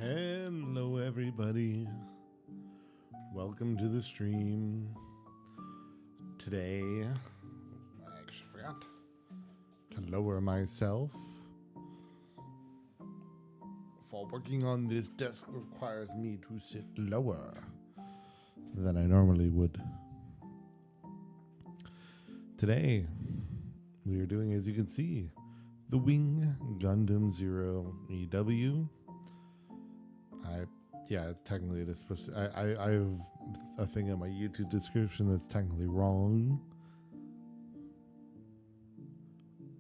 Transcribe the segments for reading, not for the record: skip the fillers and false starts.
Hello, everybody. Welcome to the stream. Today, I actually forgot to lower myself. For working on this desk requires me to sit lower than I normally would. Today, we are doing, as you can see, the Wing Gundam Zero EW. Technically it is supposed to. I have a thing in my YouTube description that's technically wrong.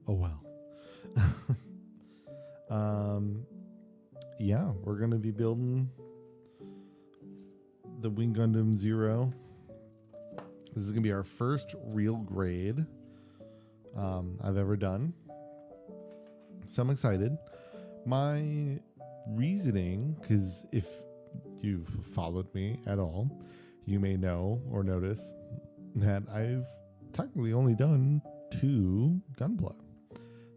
Oh well. We're gonna be building the Wing Gundam Zero. This is gonna be our first real grade I've ever done. So I'm excited. My reasoning, because if you've followed me at all, you may know or notice that I've technically only done 2 Gunpla.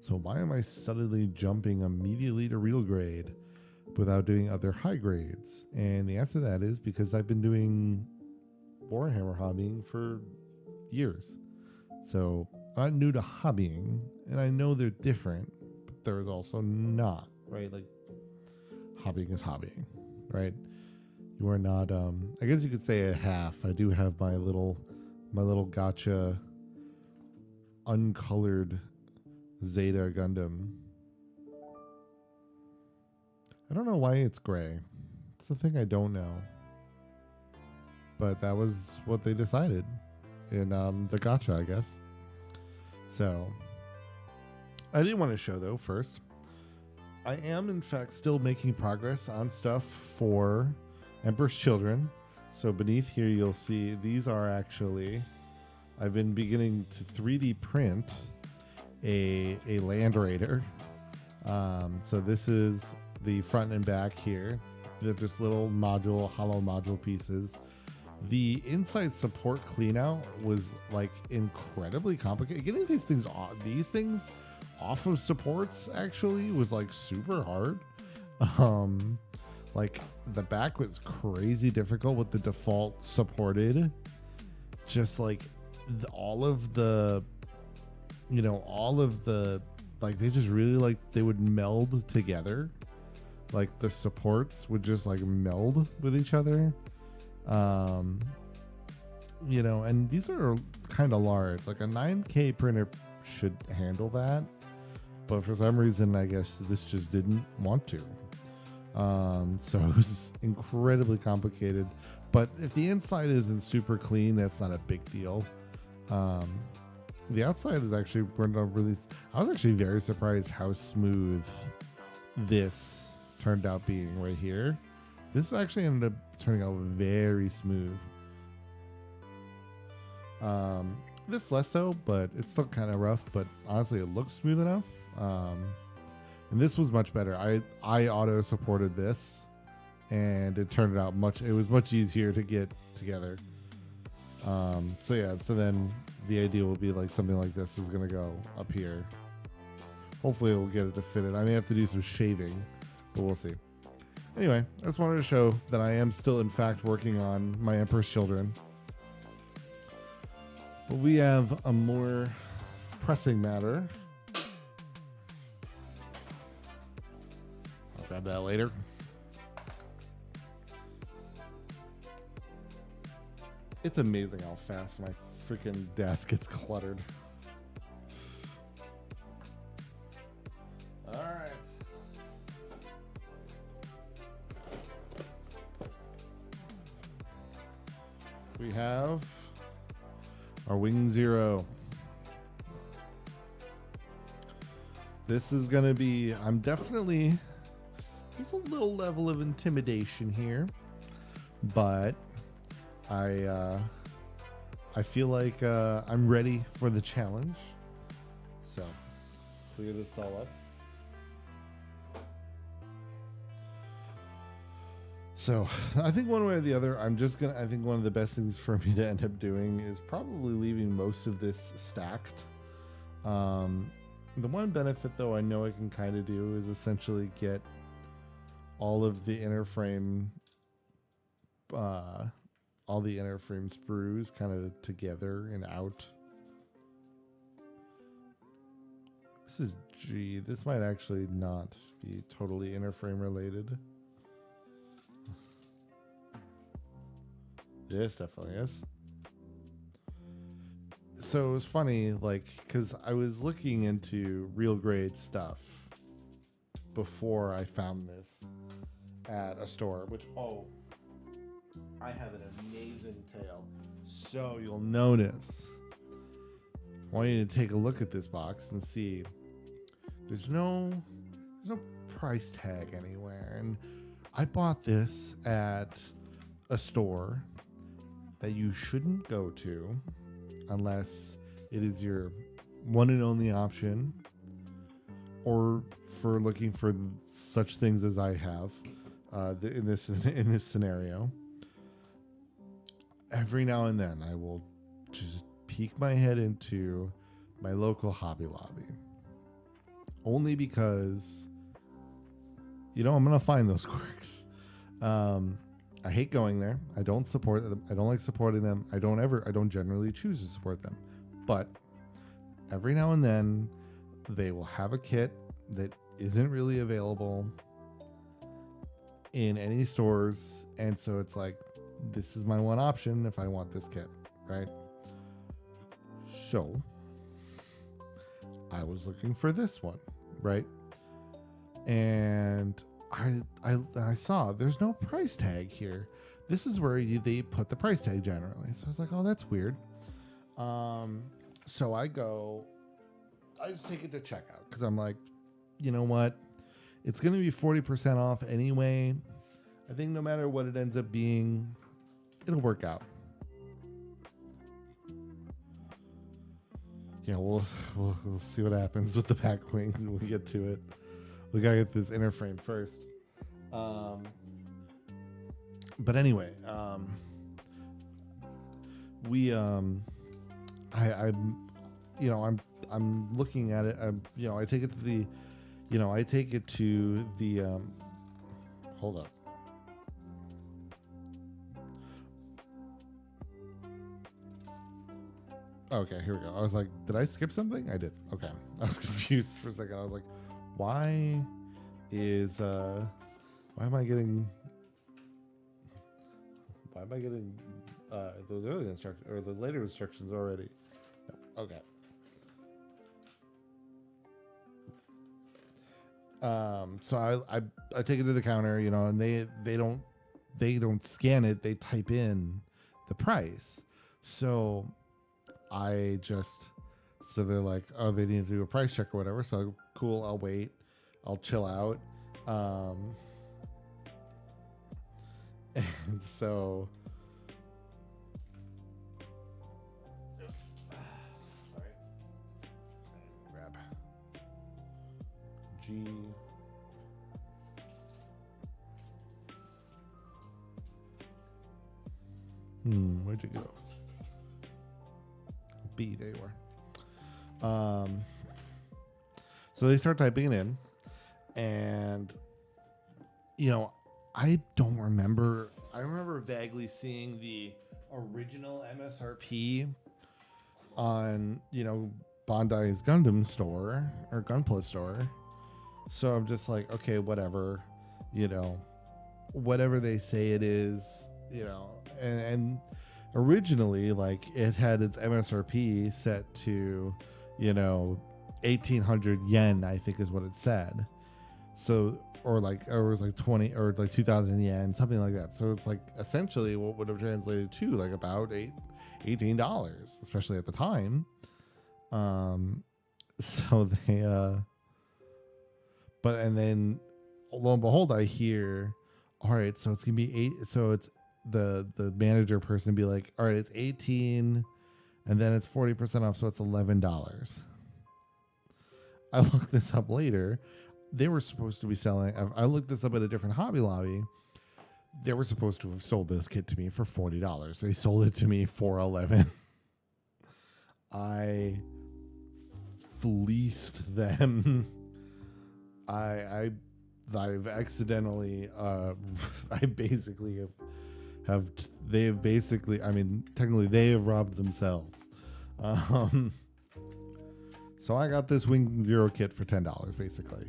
So why am I suddenly jumping immediately to real grade without doing other high grades? And the answer to that is because I've been doing Warhammer hobbying for years. So I'm new to hobbying, and I know they're different, but there's also not, right? Like, hobbying is hobbying, right? You are not, I guess you could say a half. I do have my little gotcha uncolored Zeta Gundam. I don't know why it's gray. It's the thing I don't know. But that was what they decided in the gotcha, I guess. So, I did want to show, though, first, I am, in fact, still making progress on stuff for Emperor's Children. So beneath here, you'll see these are actually, I've been beginning to 3D print a Land Raider. So this is the front and back here. They're just little hollow module pieces. The inside support cleanout was like incredibly complicated. Getting these things off of supports actually was like super hard. Like the back was crazy difficult with the default supported. Just like all of the like they just really like they would meld together. Like the supports would just like meld with each other. And these are kind of large. Like a 9K printer should handle that. But for some reason, I guess this just didn't want to. So it was incredibly complicated. But if the inside isn't super clean, that's not a big deal. The outside is actually turned out really. I was actually very surprised how smooth this turned out being right here. This actually ended up turning out very smooth. This less so, but it's still kind of rough. But honestly, it looks smooth enough. And this was much better. I auto supported this, and it turned out it was much easier to get together. So then the idea will be like something like this is gonna go up here. Hopefully it will get it to fit it. I may have to do some shaving, but we'll see. Anyway, I just wanted to show that I am still in fact working on my Emperor's Children. But we have a more pressing matter. I'll grab that later. It's amazing how fast my freaking desk gets cluttered. All right. We have our Wing Zero. This is going to be, there's a little level of intimidation here, but I feel like I'm ready for the challenge. So let's clear this all up. So I think one way or the other, I think one of the best things for me to end up doing is probably leaving most of this stacked. The one benefit though I know I can kind of do is essentially get all of the inner frame, all the inner frame sprues kind of together and out. This is G. This might actually not be totally inner frame related. This definitely is. So it was funny, like, because I was looking into Real Grade stuff before I found this at a store, which, oh, I have an amazing tail. So you'll notice, I want you to take a look at this box and see there's no price tag anywhere. And I bought this at a store that you shouldn't go to unless it is your one and only option, or for looking for such things as I have in this scenario. Every now and then I will just peek my head into my local Hobby Lobby, only because, you know, I'm gonna find those quirks. I hate going there. I don't support them. I don't like supporting them. I don't generally choose to support them. But every now and then they will have a kit that isn't really available in any stores. And so it's like, this is my one option if I want this kit, right? So I was looking for this one, right? And I saw there's no price tag here. This is where they put the price tag generally. So I was like, oh, that's weird. So I just take it to checkout because I'm like, you know what? It's going to be 40% off anyway. I think no matter what it ends up being, it'll work out. Yeah, we'll see what happens with the back wings when we get to it. We gotta get this inner frame first. But anyway, I'm looking at it. I take it to the, hold up. Okay, here we go. I was like, did I skip something? I did. Okay. I was confused for a second. I was like, why am I getting those early instructions or those later instructions already? No. Okay. So I take it to the counter, and they don't scan it. They type in the price. So they're like, oh, they need to do a price check or whatever. So cool, I'll wait. I'll chill out. And so, sorry, grab G. Where'd you go? B, there you were. So they start typing it in, and I don't remember. I remember vaguely seeing the original MSRP on Bandai's Gundam store or Gunpla store. So I'm just like, okay, whatever, whatever they say it is, and originally, like, it had its MSRP set to 1,800 yen, I think is what it said. So, or it was like 20 or like 2,000 yen, something like that. So it's like essentially what would have translated to like about $18, especially at the time. So they, and then lo and behold, I hear, all right, so it's gonna be so it's the manager person be like, all right, it's 18, and then it's 40% off, so it's $11. I looked this up later. They were supposed to be selling. I looked this up at a different Hobby Lobby. They were supposed to have sold this kit to me for $40. They sold it to me for $11. I fleeced them. I I've accidentally I basically have they have basically, I mean, technically they have robbed themselves. Um so I got this Wing Zero kit for $10 basically.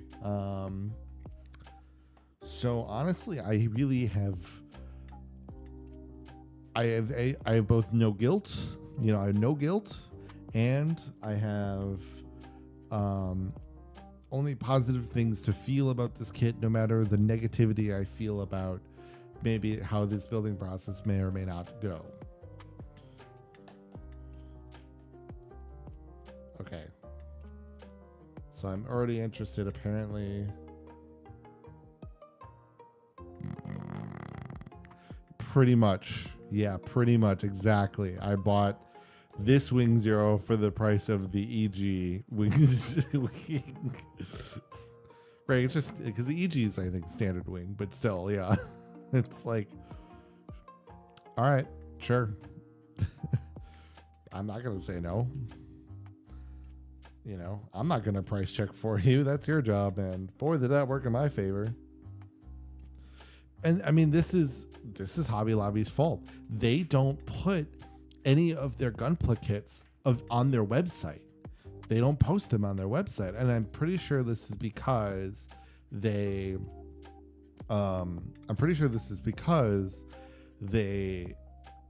So honestly, I really have I have both no guilt, you know, I have no guilt, and I have only positive things to feel about this kit, no matter the negativity I feel about maybe how this building process may or may not go. Okay. So I'm already interested, apparently. Pretty much. Yeah, pretty much. Exactly. I bought this Wing Zero for the price of the EG Wings. Right, it's just because the EG is, I think, standard wing, but still, yeah. It's like, all right, sure. I'm not going to say no. You know, I'm not going to price check for you. That's your job, and boy, did that work in my favor. And I mean, this is Hobby Lobby's fault. They don't put any of their Gunpla kits on their website. They don't post them on their website, and I'm pretty sure this is because they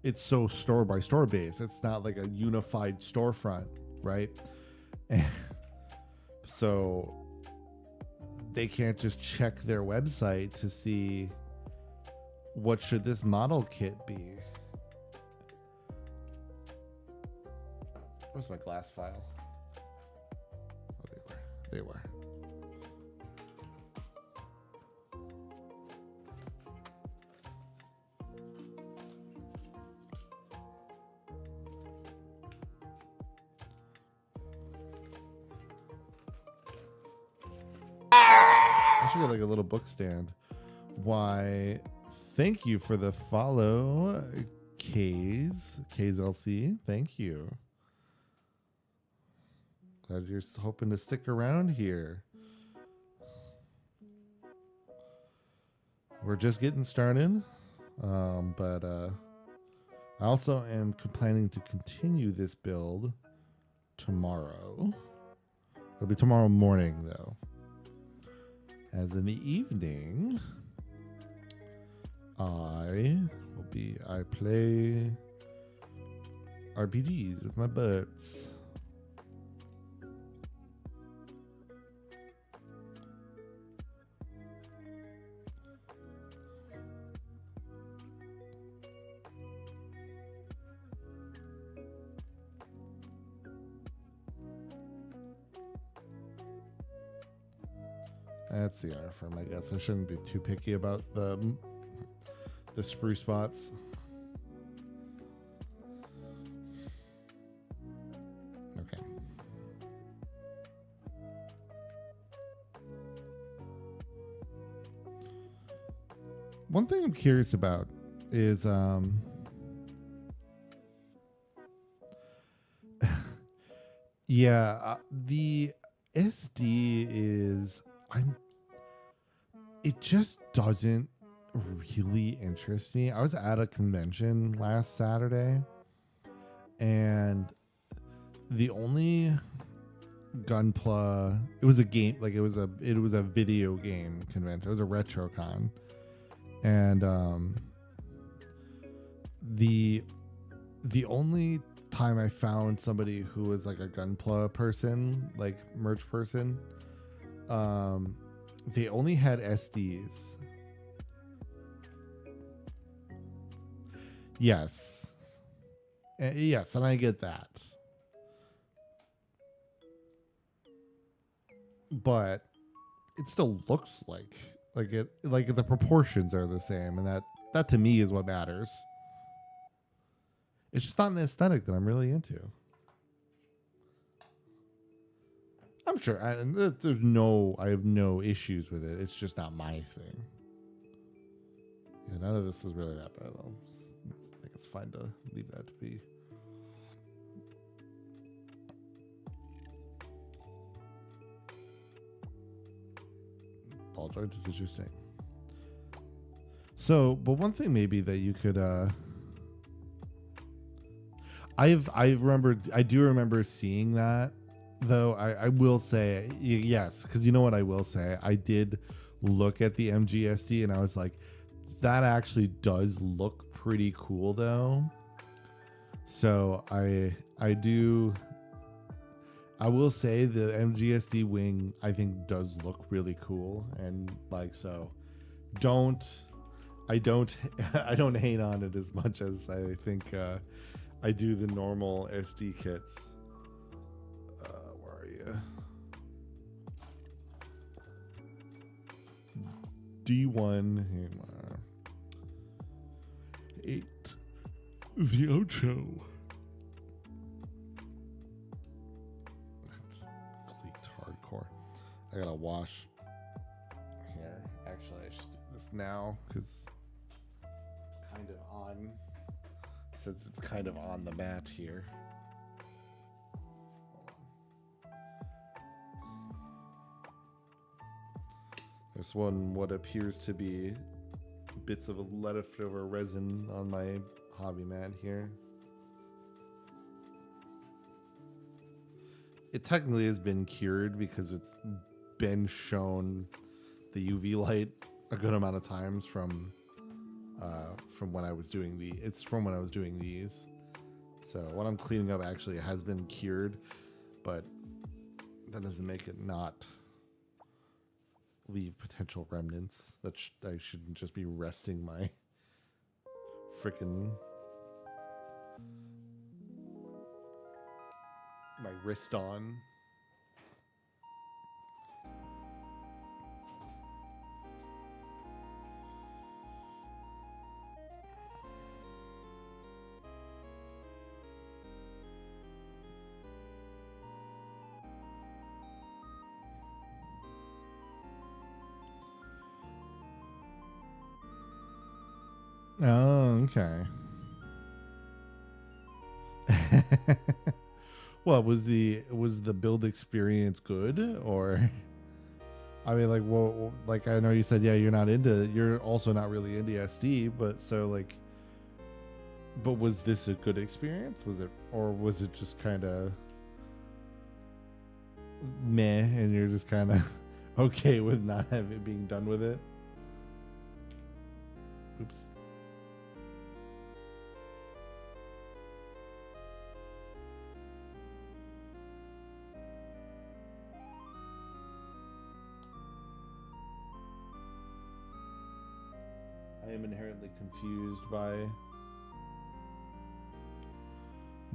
it's so store by store based. It's not like a unified storefront, right? And so they can't just check their website to see what should this model kit be. Where's my glass files? Oh, they were. I should get like a little book stand. Why? Thank you for the follow, KZLC. Thank you. Glad you're hoping to stick around here. We're just getting started, but I also am planning to continue this build tomorrow. It'll be tomorrow morning, though. As in the evening, I play RPGs with my buds. That's the art firm, I guess. I shouldn't be too picky about the spruce spots. Okay. One thing I'm curious about is yeah, the SD is it just doesn't really interest me. I was at a convention last Saturday, and the only Gunpla, it was a game, like it was a video game convention. It was a RetroCon, and the only time I found somebody who was like a Gunpla person, like merch person, they only had SDs. Yes. Yes, and I get that. But it still looks like the proportions are the same, and that to me is what matters. It's just not an aesthetic that I'm really into. I'm sure I have no issues with it. It's just not my thing. Yeah, none of this is really that bad. I think it's fine to leave that to be. ball joint is interesting. So, but one thing maybe that you could, I do remember seeing that, though. I will say yes, because you know what I will say. I did look at the MGSD and I was like, that actually does look pretty cool, though. So I will say the MGSD wing I think does look really cool, and like, so I don't hate on it as much as I think I do the normal SD kits. Where are you? D1 8 the Ocho. It's clicked hardcore. I gotta wash here. Actually, I should do this now because kind of on, since it's kind of on the mat here. There's what appears to be bits of leftover resin on my hobby mat here. It technically has been cured because it's been shown the UV light a good amount of times from when I was doing these. So what I'm cleaning up actually has been cured, but that doesn't make it not leave potential remnants that I shouldn't just be resting my freaking wrist on. Oh, okay. Well, was the build experience good, or I mean, like, well, like, I know you said, yeah, you're also not really into SD, but so like, but was this a good experience? Was it just kind of meh, and you're just kind of okay with not having it being done with it? Oops. I am inherently confused by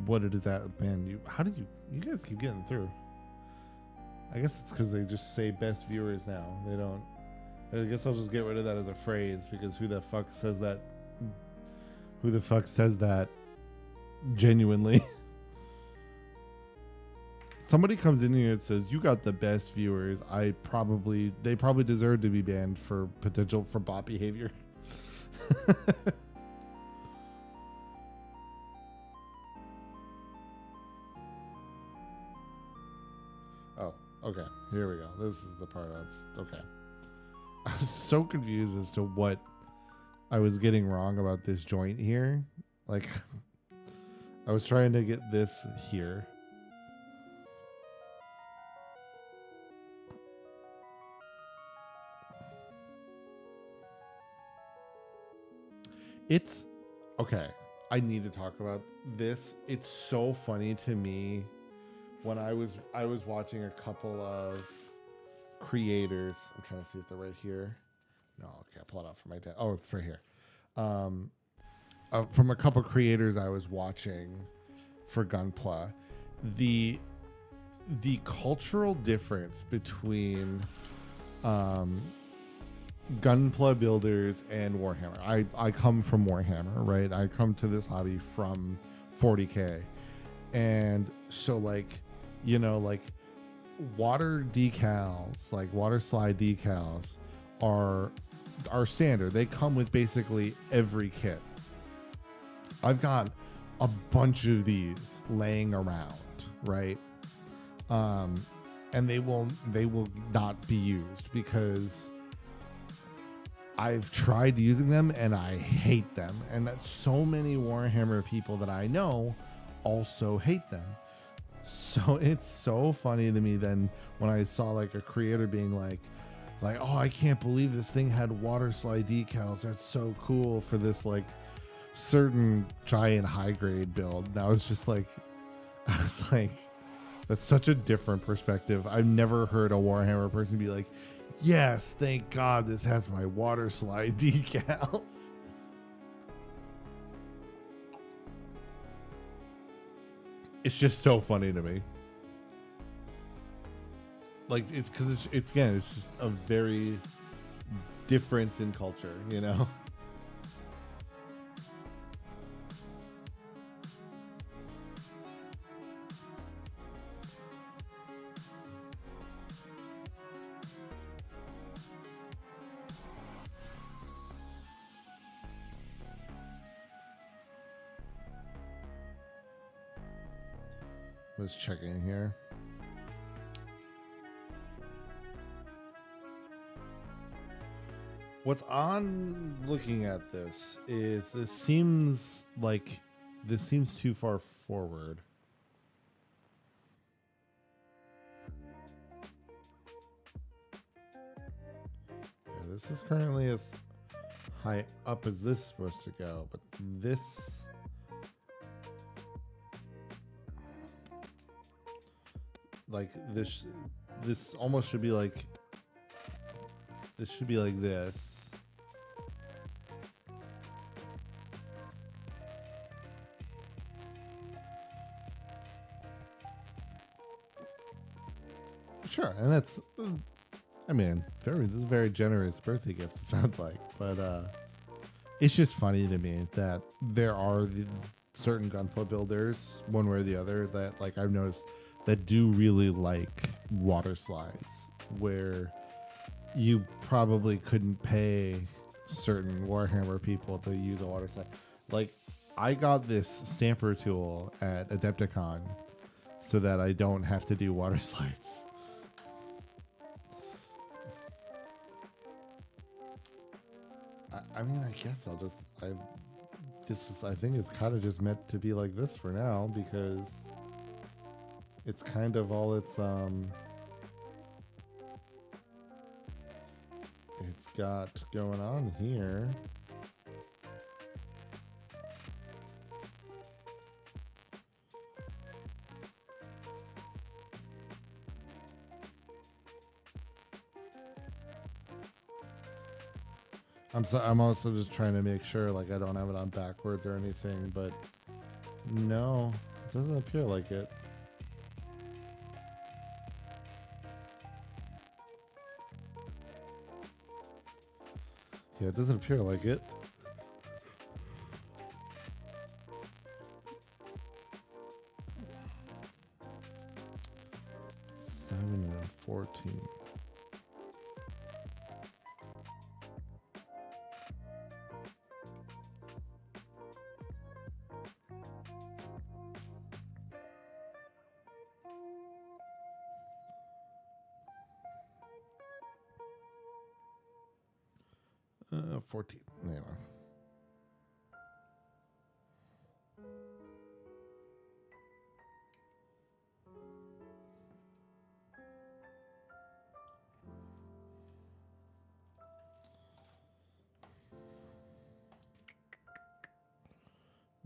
what it is that, man. You guys keep getting through? I guess it's because they just say best viewers now. They don't. I guess I'll just get rid of that as a phrase, because who the fuck says that? Who the fuck says that genuinely? Somebody comes in here and says, you got the best viewers. They probably deserve to be banned for potential for bot behavior. Oh, okay. Here we go. This is the part okay. I was so confused as to what I was getting wrong about this joint here. Like, I was trying to get this here. It's okay. I need to talk about this. It's so funny to me when I was watching a couple of creators. I'm trying to see if they're right here. No, okay, I'll pull it up from my dad. Oh, it's right here. From a couple creators I was watching for Gunpla, the cultural difference between Gunpla builders and Warhammer. I come from Warhammer, right? I come to this hobby from 40K. And so, like, you know, like, water decals, like water slide decals are standard. They come with basically every kit. I've got a bunch of these laying around, right? And they will not be used because I've tried using them and I hate them. And that so many Warhammer people that I know also hate them. So it's so funny to me then when I saw like a creator being like, it's like, oh, I can't believe this thing had water slide decals. That's so cool for this like certain giant high grade build. And I was just like, I was like, that's such a different perspective. I've never heard a Warhammer person be like, yes, thank God this has my water slide decals. It's just so funny to me. Like, it's because it's again, it's just a very difference in culture, you know? Let's check in here. What's on looking at this is this seems too far forward. Yeah, this is currently as high up as this is supposed to go, but this like this almost should be like this should be like this. Sure, and that's I mean, this is a very generous birthday gift, it sounds like. But it's just funny to me that there are certain Gunpla builders, one way or the other, that like I've noticed that do really like water slides, where you probably couldn't pay certain Warhammer people to use a water slide. Like, I got this stamper tool at Adepticon so that I don't have to do water slides. I mean, I guess I think it's kind of just meant to be like this for now, because it's kind of all it's got going on here. I'm also just trying to make sure like I don't have it on backwards or anything, but no, it doesn't appear like it. Yeah, it doesn't appear like it. Seven and 14. Uh, 14. Anyway.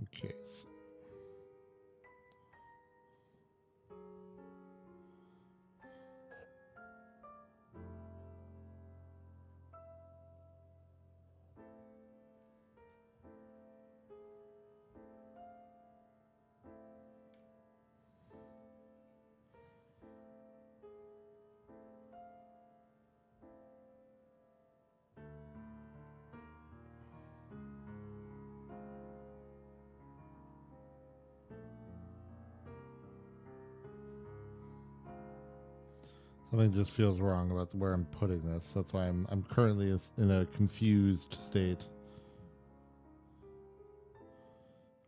Okay. So 'Something just feels wrong about where I'm putting this. That's why I'm currently in a confused state,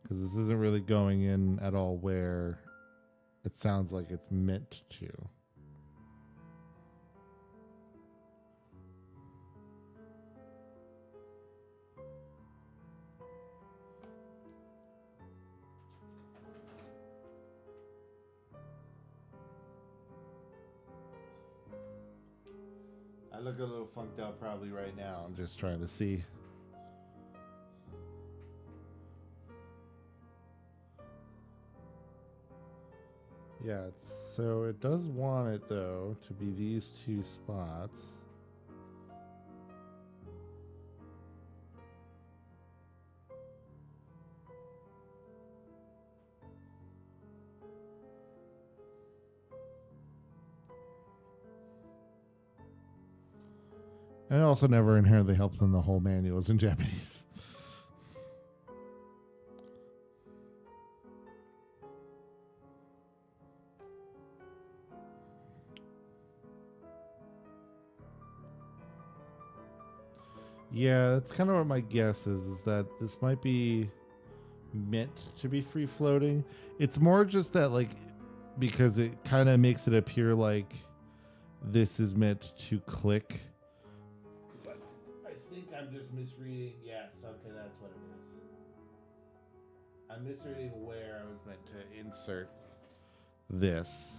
because this isn't really going in at all where it sounds like it's meant to. I look a little funked out probably right now. I'm just trying to see. Yeah, so it does want it though to be these two spots. And it also never inherently helps when the whole manual is in Japanese. Yeah, that's kind of what my guess is that this might be meant to be free floating. It's more just that, like, because it kind of makes it appear like this is meant to click. But I think I'm just misreading. Yes, okay, that's what it is. I'm misreading where I was meant to insert this.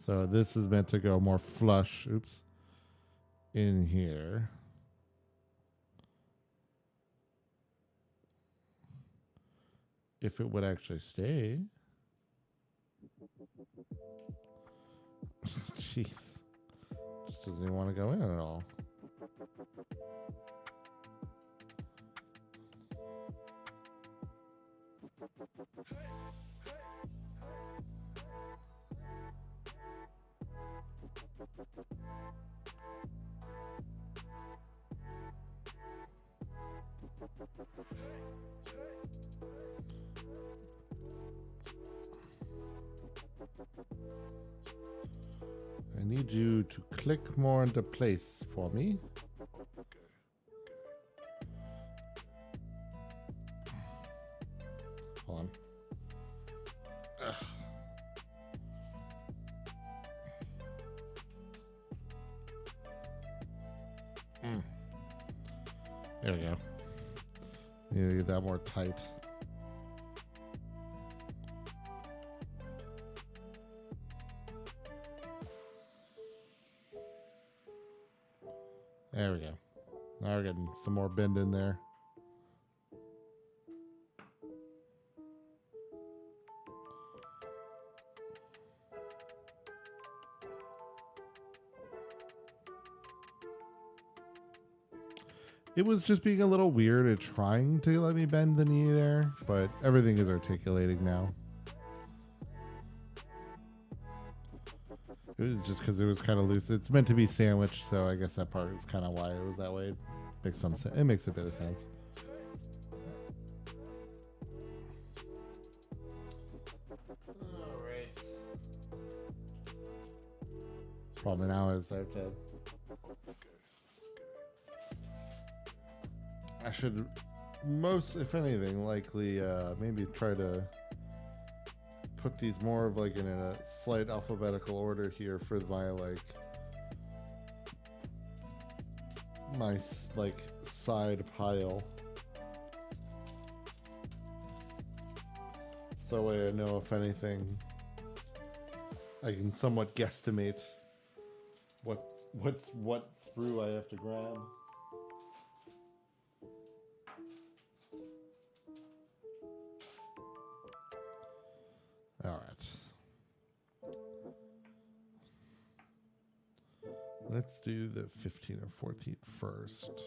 So this is meant to go more flush, oops, in here. If it would actually stay. Jeez. Just doesn't even want to go in at all. I need you to click more into place for me. Hold on. Ugh. There we go. Need to get that more tight. There we go. Now we're getting some more bend in there. It was just being a little weird at trying to let me bend the knee there, but everything is articulating now. It was just because it was kind of loose. It's meant to be sandwiched, so I guess that part is kind of why it was that way. It makes some sense. It makes a bit of sense. All right. Problem now is I have to. I should most, if anything, likely maybe try to put these more of like in a slight alphabetical order here for my like side pile. So that way I know, if anything, I can somewhat guesstimate what sprue I have to grab. All right. Let's do the 15 or 14 first.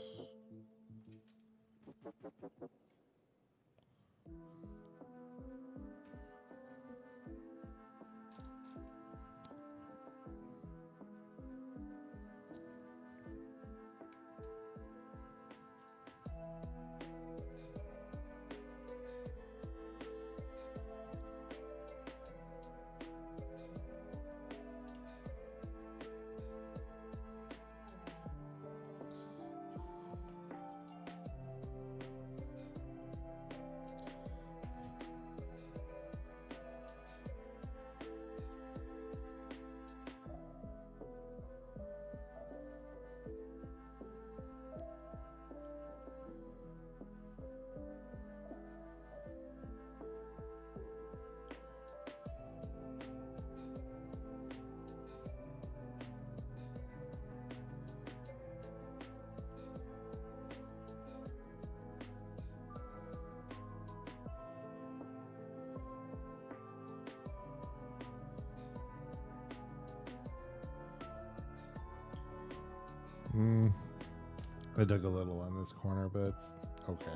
I dug a little on this corner, but it's okay.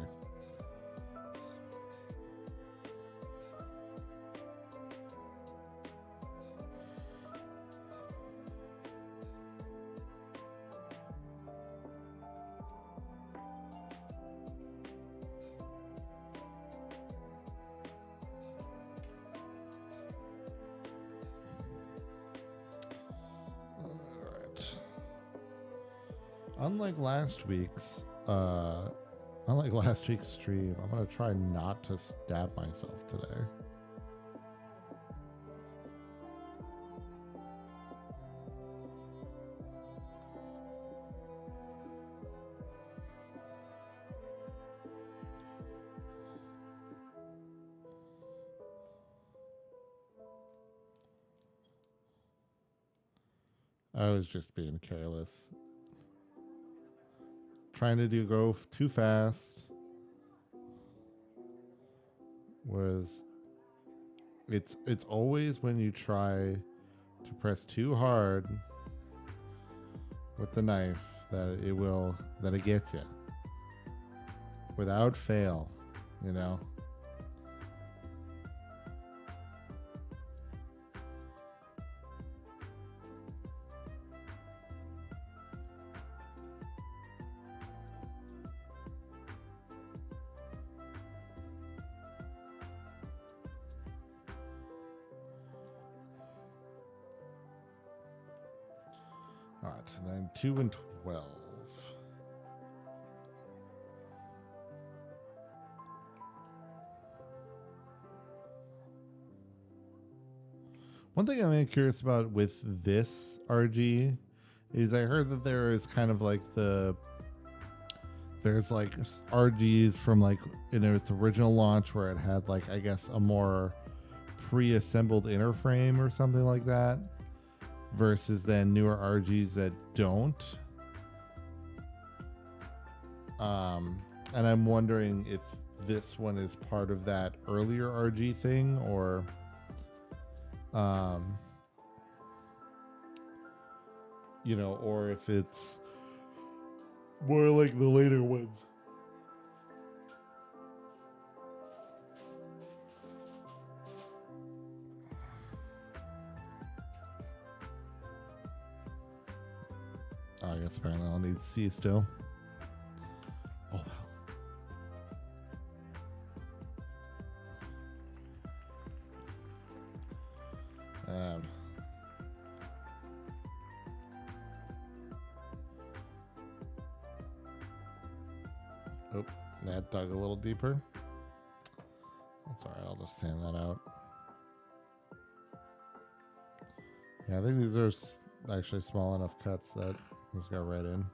Unlike last week's stream, I'm gonna try not to stab myself today. I was just being careless. Trying to go too fast. Whereas it's always when you try to press too hard with the knife that it gets you. Without fail, you know? All right, and then 2 and 12. One thing I'm curious about with this RG is I heard that there is kind of like there's like RGs from like in its original launch where it had like, I guess, a more pre-assembled inner frame or something like that, versus then newer RGs that don't. And I'm wondering if this one is part of that earlier RG thing, or you know, or if it's more like the later ones. Oh, I guess apparently I'll need C still. Oh, wow. Oh, that dug a little deeper. That's all right. I'll just sand that out. Yeah, I think these are actually small enough cuts that just got right in.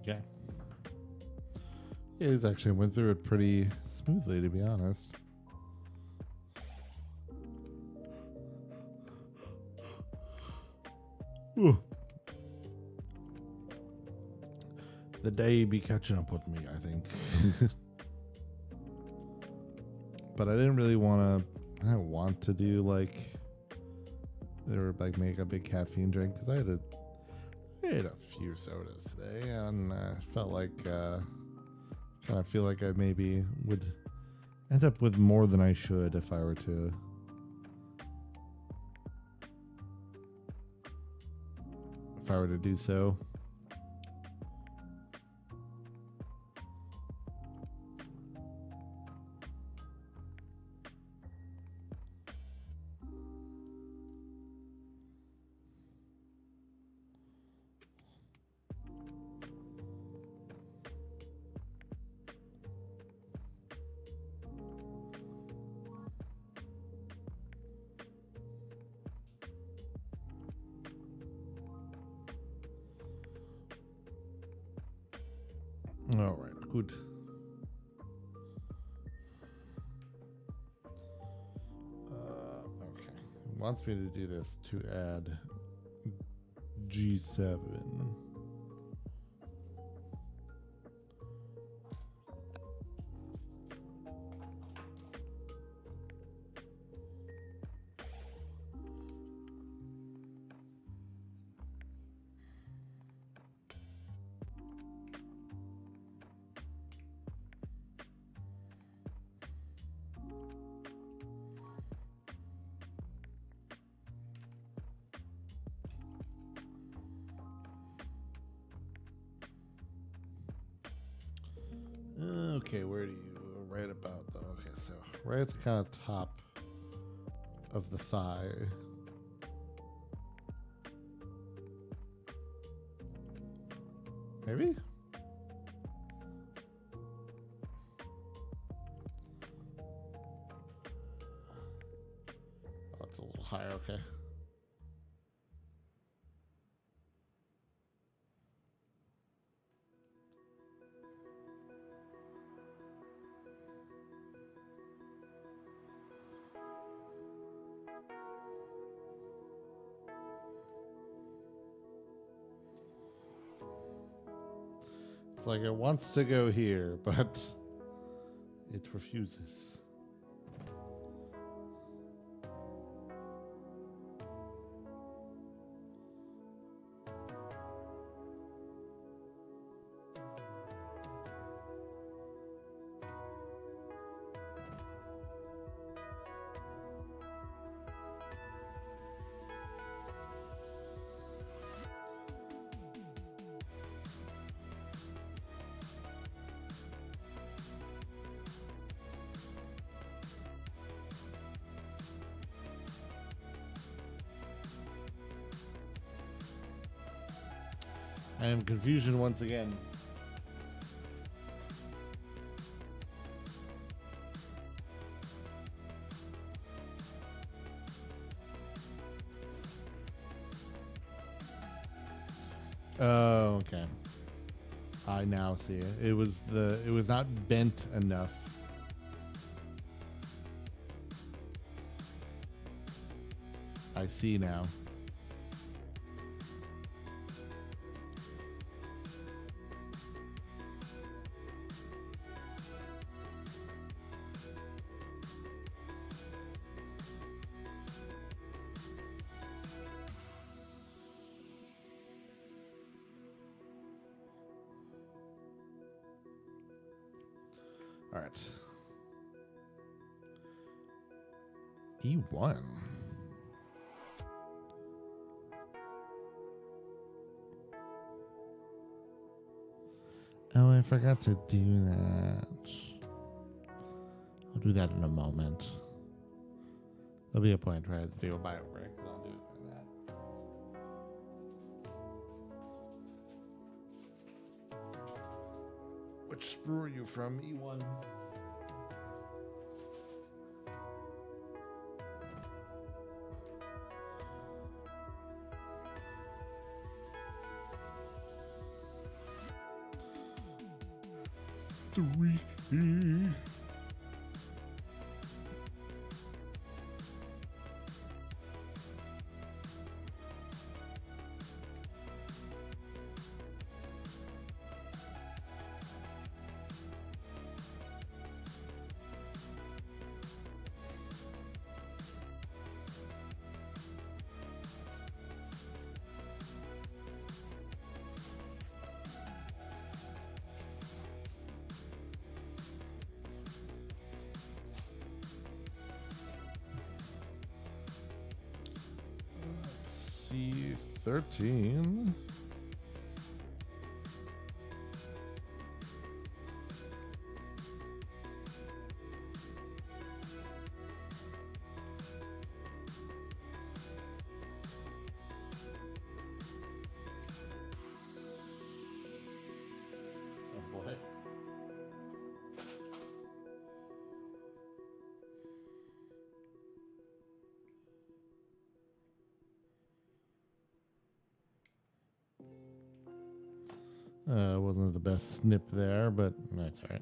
Okay. Yeah, he's actually went through it pretty smoothly, to be honest. Ooh. The day be catching up with me, I think. But I didn't really want to do like, or like make a big caffeine drink, because I had a few sodas today, and felt like kind of feel like I maybe would end up with more than I should if I were to if I were to do so. All right, good. Okay, it wants me to do this to add G7. Okay, where do you right about the okay, so right at the kind of top of the thigh. Maybe? Oh, it's a little higher, okay. It's like it wants to go here, but it refuses. I am confusion once again. Oh, okay. I now see it. It was not bent enough. I see now. All right. E1. Oh, I forgot to do that. I'll do that in a moment. There'll be a point where I have to do a bio break, and I'll do it for that. Which sprue are you from, E1? Three. See 13. Oh boy. Wasn't the best snip there, but that's all right.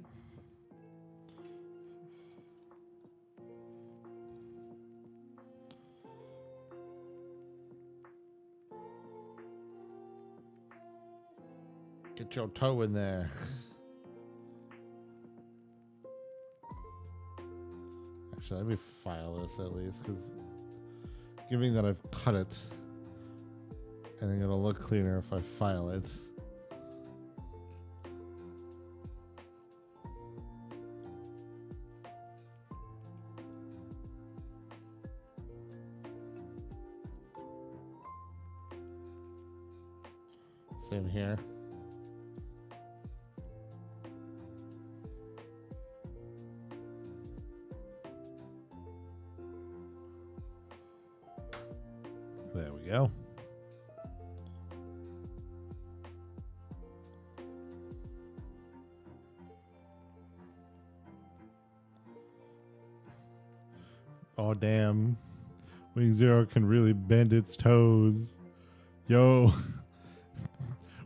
Get your toe in there. Actually, let me file this at least, because given that I've cut it, I think it'll look cleaner if I file it. Same here. There we go. Oh, damn. Wing Zero can really bend its toes. Yo.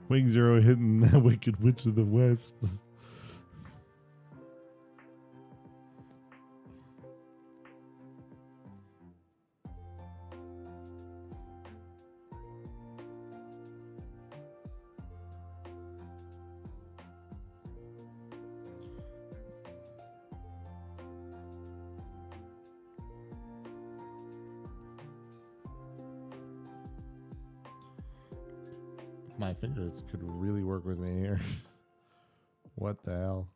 Wing Zero hitting that Wicked Witch of the West. My fingers could really work with me here. What the hell?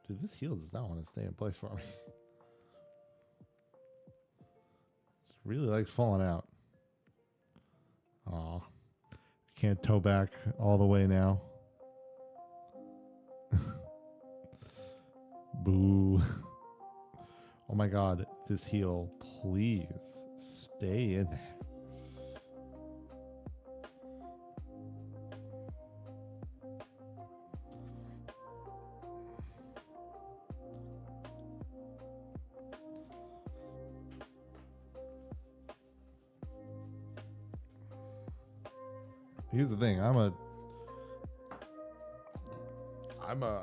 Dude, this heel does not want to stay in place for me. It really likes falling out. Aw. Can't toe back all the way now. Boo. Oh my god, this heel, please stay in there. Here's the thing, I'm a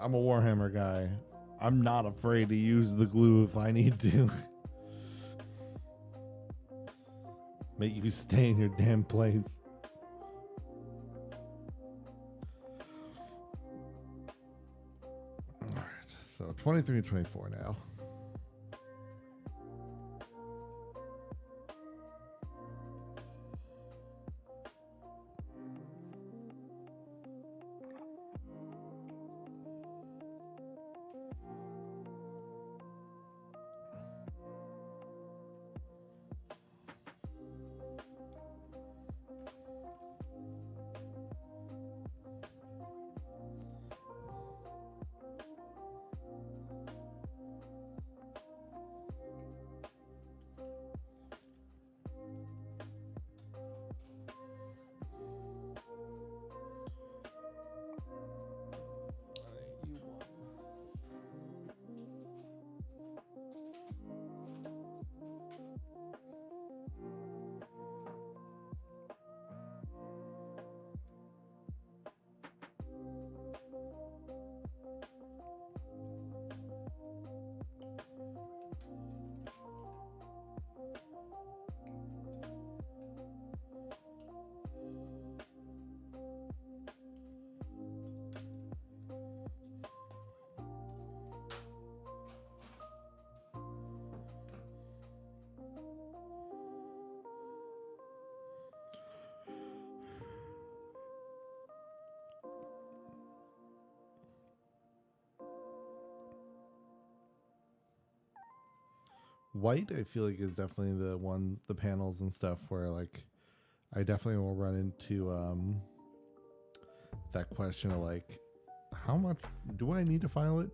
Warhammer guy. I'm not afraid to use the glue if I need to. Make you stay in your damn place. Alright, so 23 and 24 now. White, I feel like, is definitely the panels and stuff where like I definitely will run into that question of like, how much do I need to file it?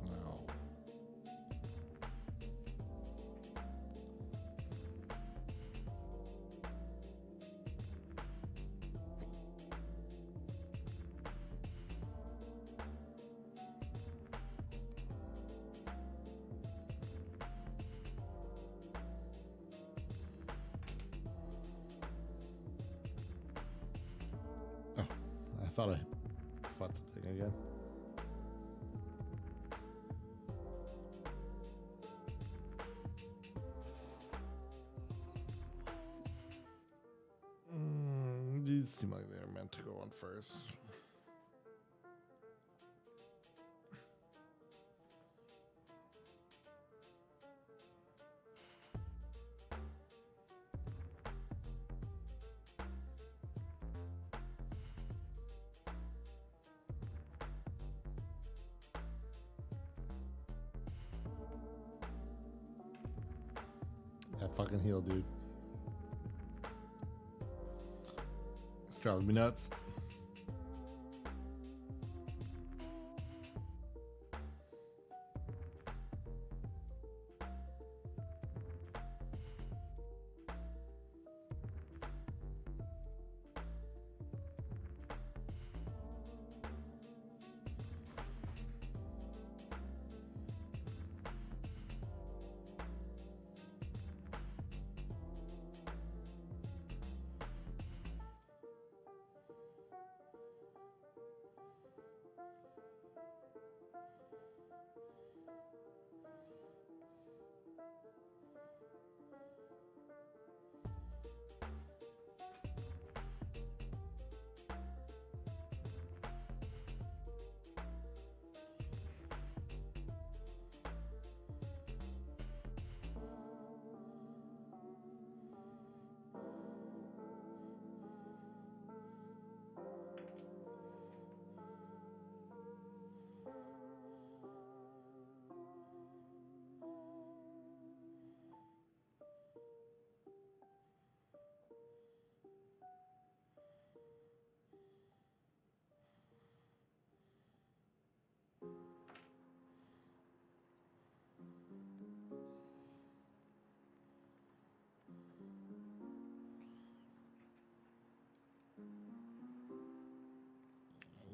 No. Oh, I thought I fought something again. These seem like they're meant to go on first. That fucking heel, dude. It's driving me nuts.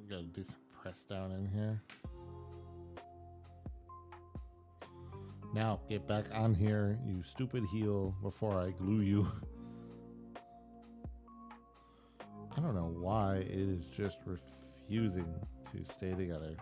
Gotta do some press down in here. Now, get back on here, you stupid heel, before I glue you. I don't know why it is just refusing to stay together.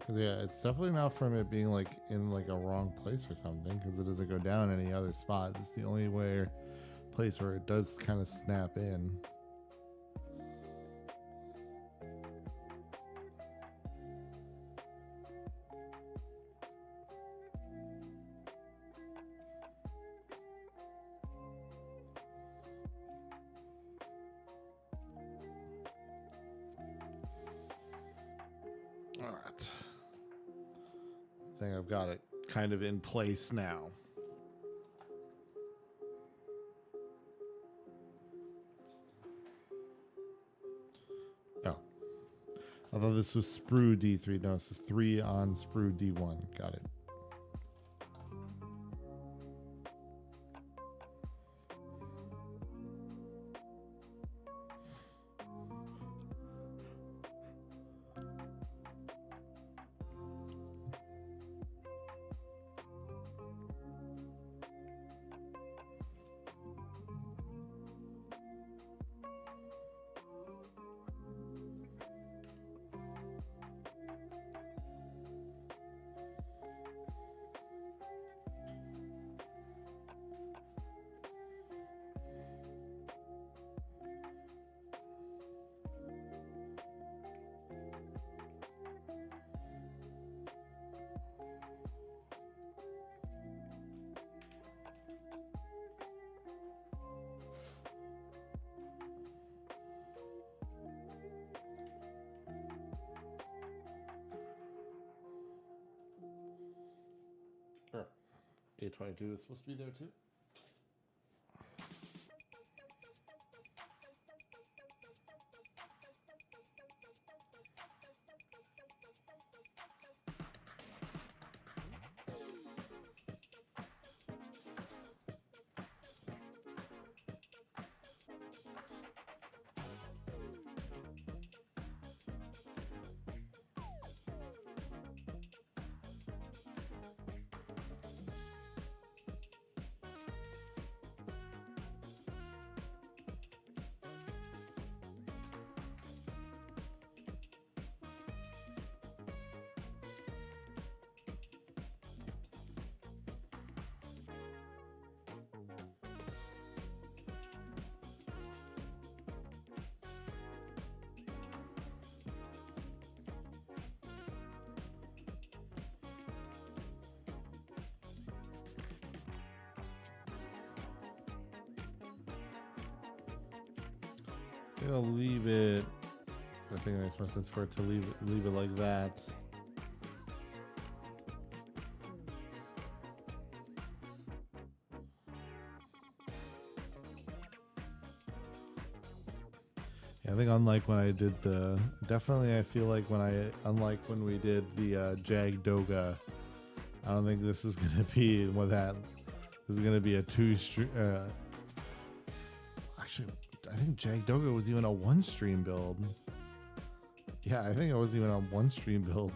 Yeah, it's definitely not from it being like in like a wrong place or something, because it doesn't go down any other spot. It's the only place where it does kind of snap in. All right. I think I've got it kind of in place now. Oh. I thought this was sprue D3. No, this is 3 on sprue D1. Got it. A22 is supposed to be there too. I'll leave it. I think it makes more sense for it to leave it like that. Yeah, I think unlike when I did the definitely, I feel like unlike when we did the Jag Doga, I don't think this is gonna be with that. This is gonna be a actually. I think Jagdoga was even a one-stream build. Yeah, I think it was even a one-stream build.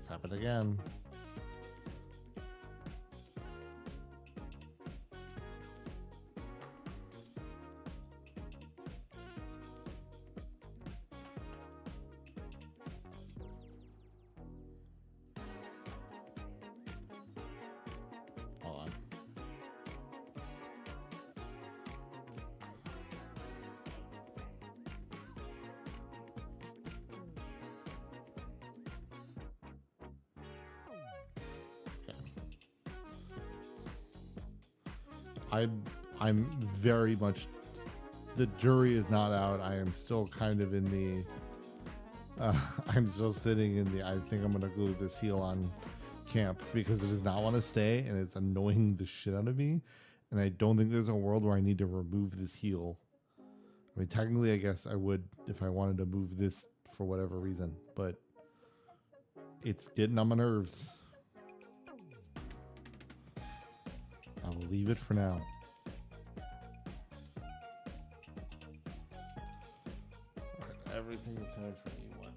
It's happened again. I'm very much, the jury is not out. I am still kind of in the, I'm still sitting in the, I think I'm going to glue this heel on camp because it does not want to stay and it's annoying the shit out of me. And I don't think there's a world where I need to remove this heel. I mean, technically, I guess I would if I wanted to move this for whatever reason, but it's getting on my nerves. I will leave it for now. Right, everything is hard for me. What?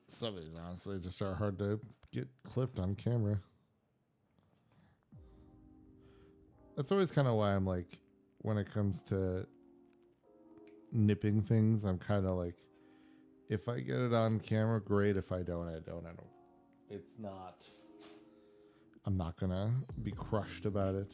Some of these honestly just are hard to get clipped on camera. That's always kind of why I'm like, when it comes to nipping things, I'm kind of like, if I get it on camera, great. If I don't, I don't. It's not, I'm not gonna be crushed about it.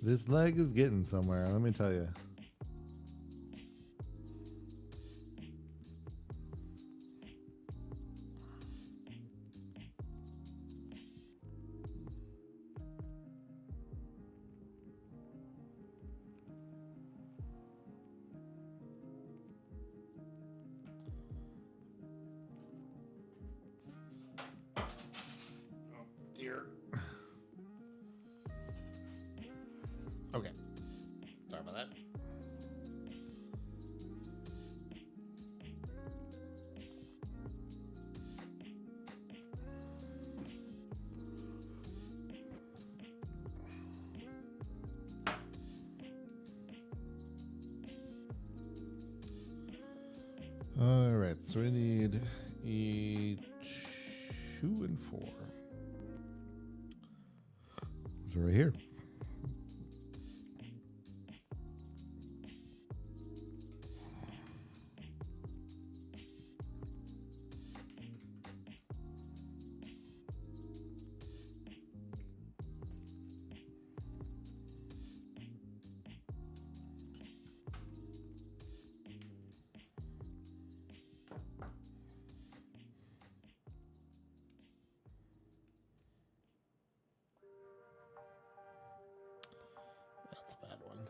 This leg is getting somewhere, let me tell you. Dear. Okay. Sorry about that. All right, so we need E2 and 4. So right here. That's a bad one.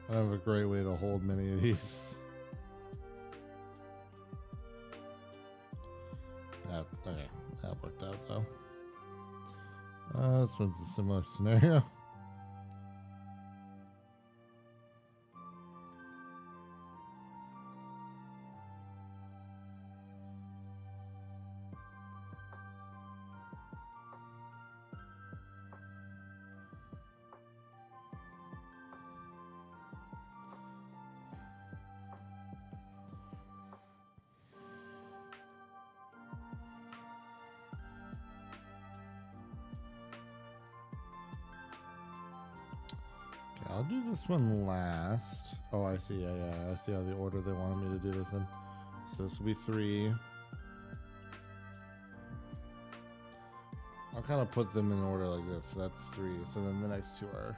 I have a great way to hold many of these. Okay, that worked out though. This one's a similar scenario. I'll do this one last. Oh, I see. Yeah. I see how the order they wanted me to do this in. So this will be 3. I'll kind of put them in order like this. So that's 3. So then the next 2 are...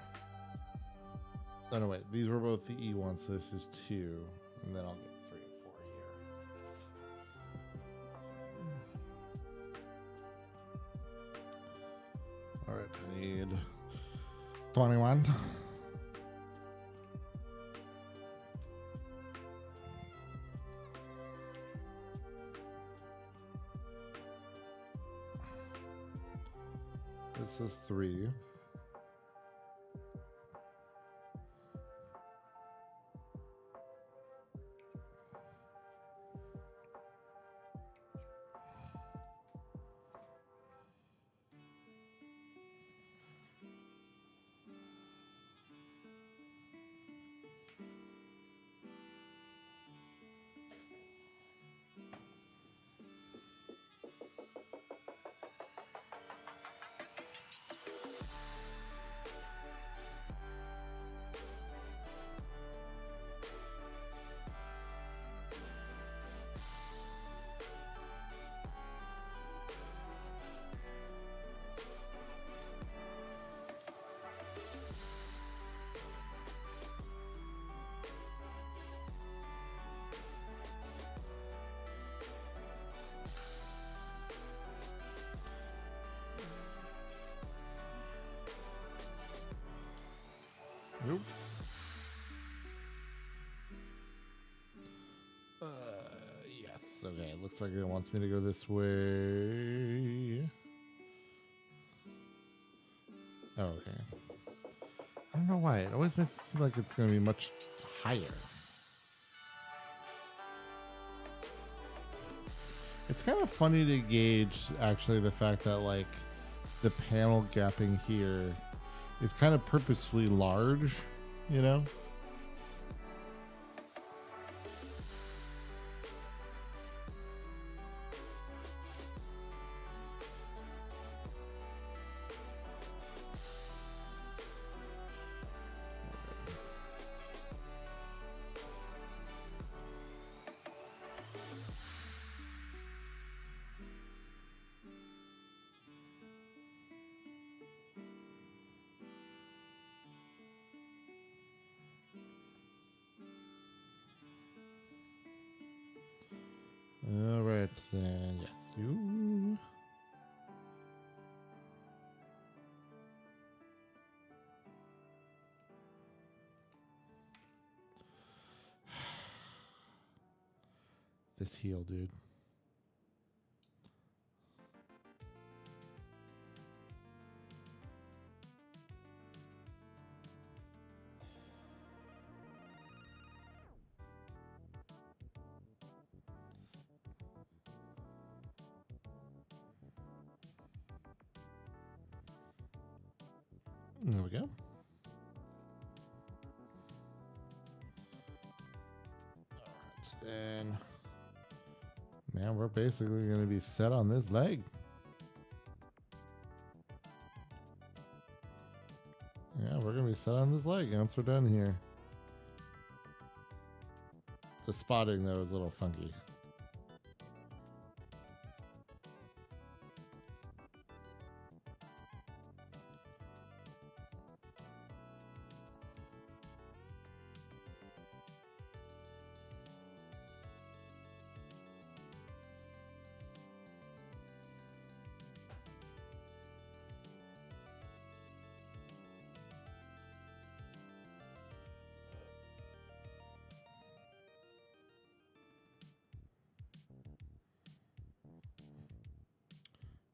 Oh, no, wait. These were both the E1, so this is 2. And then I'll get 3 and 4 here. All right. I need 21. This is 3. Nope. Yes. Okay. It looks like it wants me to go this way. Oh, okay. I don't know why. It always makes it seem like it's going to be much higher. It's kind of funny to gauge, actually, the fact that, like, the panel gapping here is kind of purposefully large, you know? this heel, dude. There we go. Alright, then. Man, we're basically going to be set on this leg. Yeah, we're going to be set on this leg once we're done here. The spotting, though, is a little funky.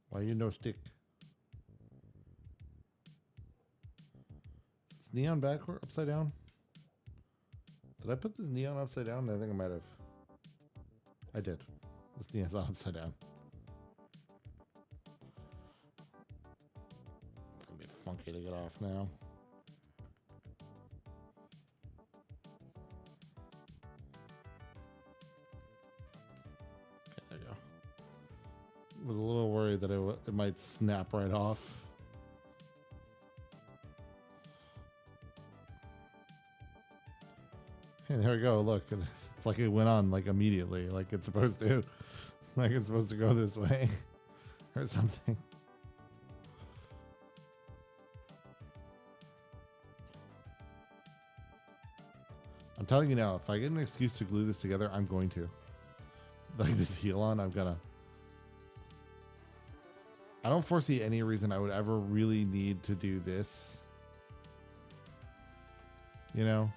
Why you no stick? Is this neon backward upside down? Did I put this neon upside down? I think I might have. I did. This neon's not upside down. It's gonna be funky to get off now. Okay, there you go. Was a little worried that it might snap right off. Hey, there we go. Look, it's like it went on like immediately, like it's supposed to. Like it's supposed to go this way or something. I'm telling you now, if I get an excuse to glue this together, I'm going to. Like this heel on, I'm gonna. I don't foresee any reason I would ever really need to do this. You know?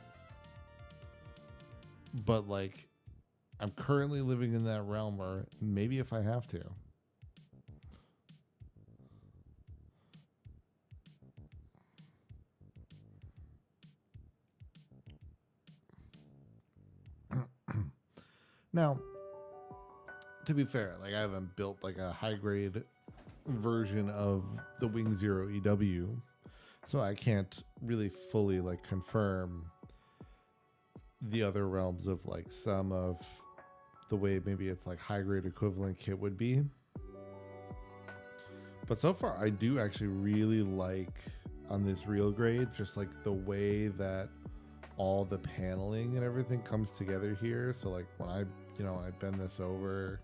But like, I'm currently living in that realm where maybe if I have to. Now, to be fair, like I haven't built like a high grade version of the Wing Zero EW, so I can't really fully like confirm the other realms of like some of the way maybe it's like high grade equivalent kit would be. But so far I do actually really like on this Real Grade just like the way that all the paneling and everything comes together here. So like when I bend this over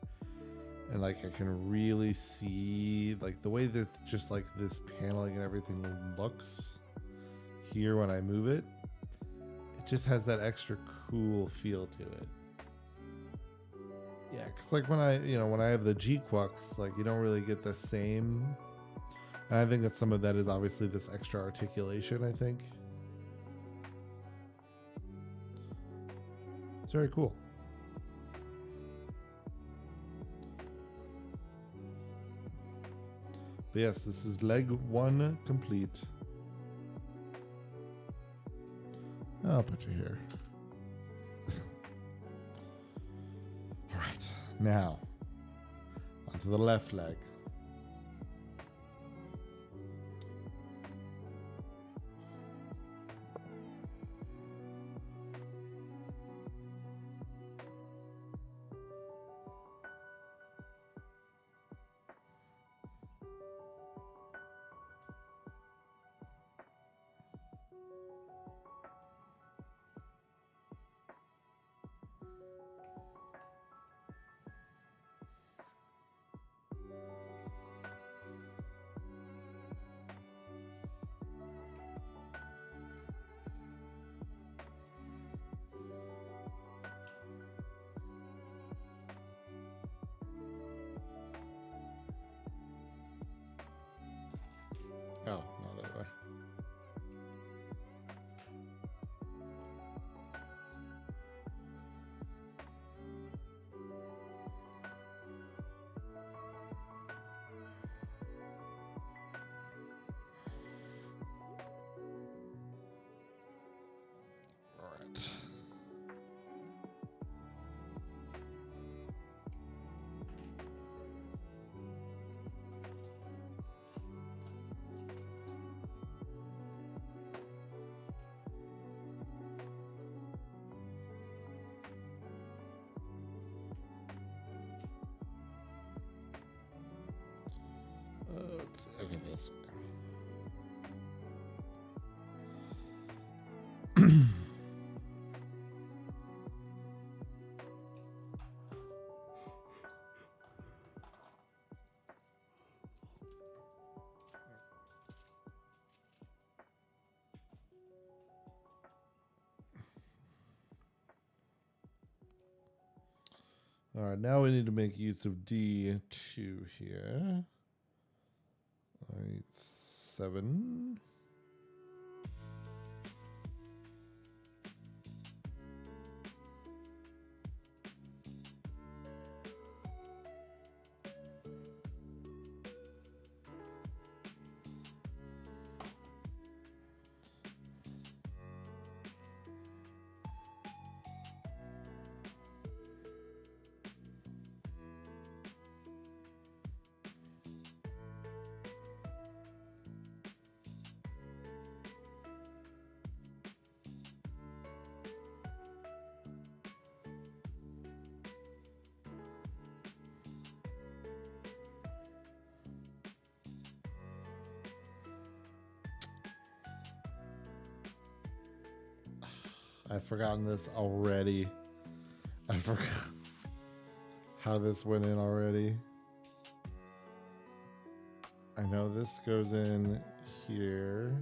and like I can really see like the way that just like this paneling and everything looks here when I move it. It just has that extra cool feel to it. Yeah, because like when I have the G-Quux, like you don't really get the same. And I think that some of that is obviously this extra articulation, I think. It's very cool. But yes, this is leg 1 complete. I'll put you here. All right, now onto the left leg. Okay, this way. All right, now we need to make use of D2 here. All right, 7. I've forgotten this already. I forgot how this went in already. I know this goes in here.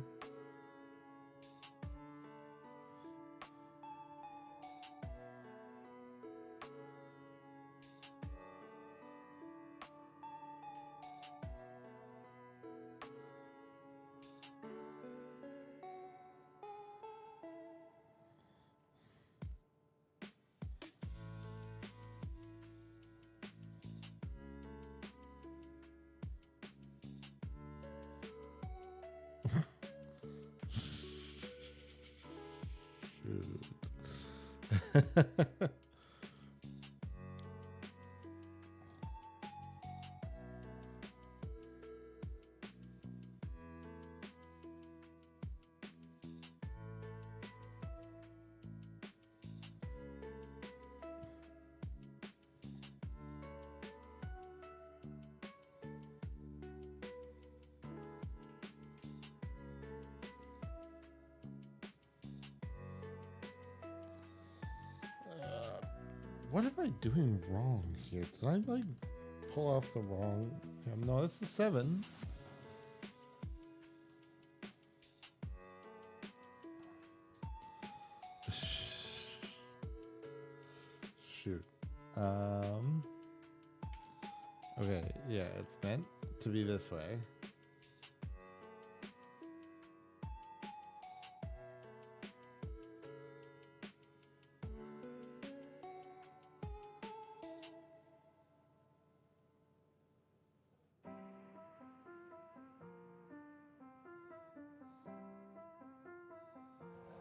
What am I doing wrong here? Did I like pull off the wrong? No, it's the 7. Shoot. Okay, yeah, it's meant to be this way.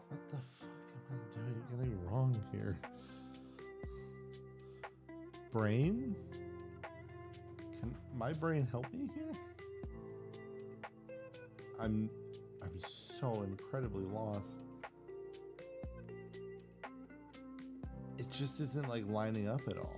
What the fuck am I doing? Getting wrong here. Brain? Can my brain help me here? I'm so incredibly lost. It just isn't like lining up at all.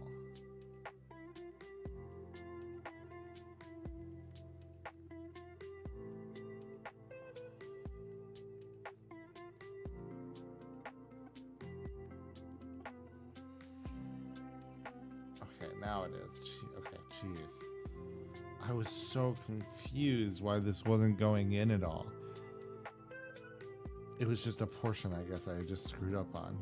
Now it is. Okay, jeez. I was so confused why this wasn't going in at all. It was just a portion, I guess, I just screwed up on.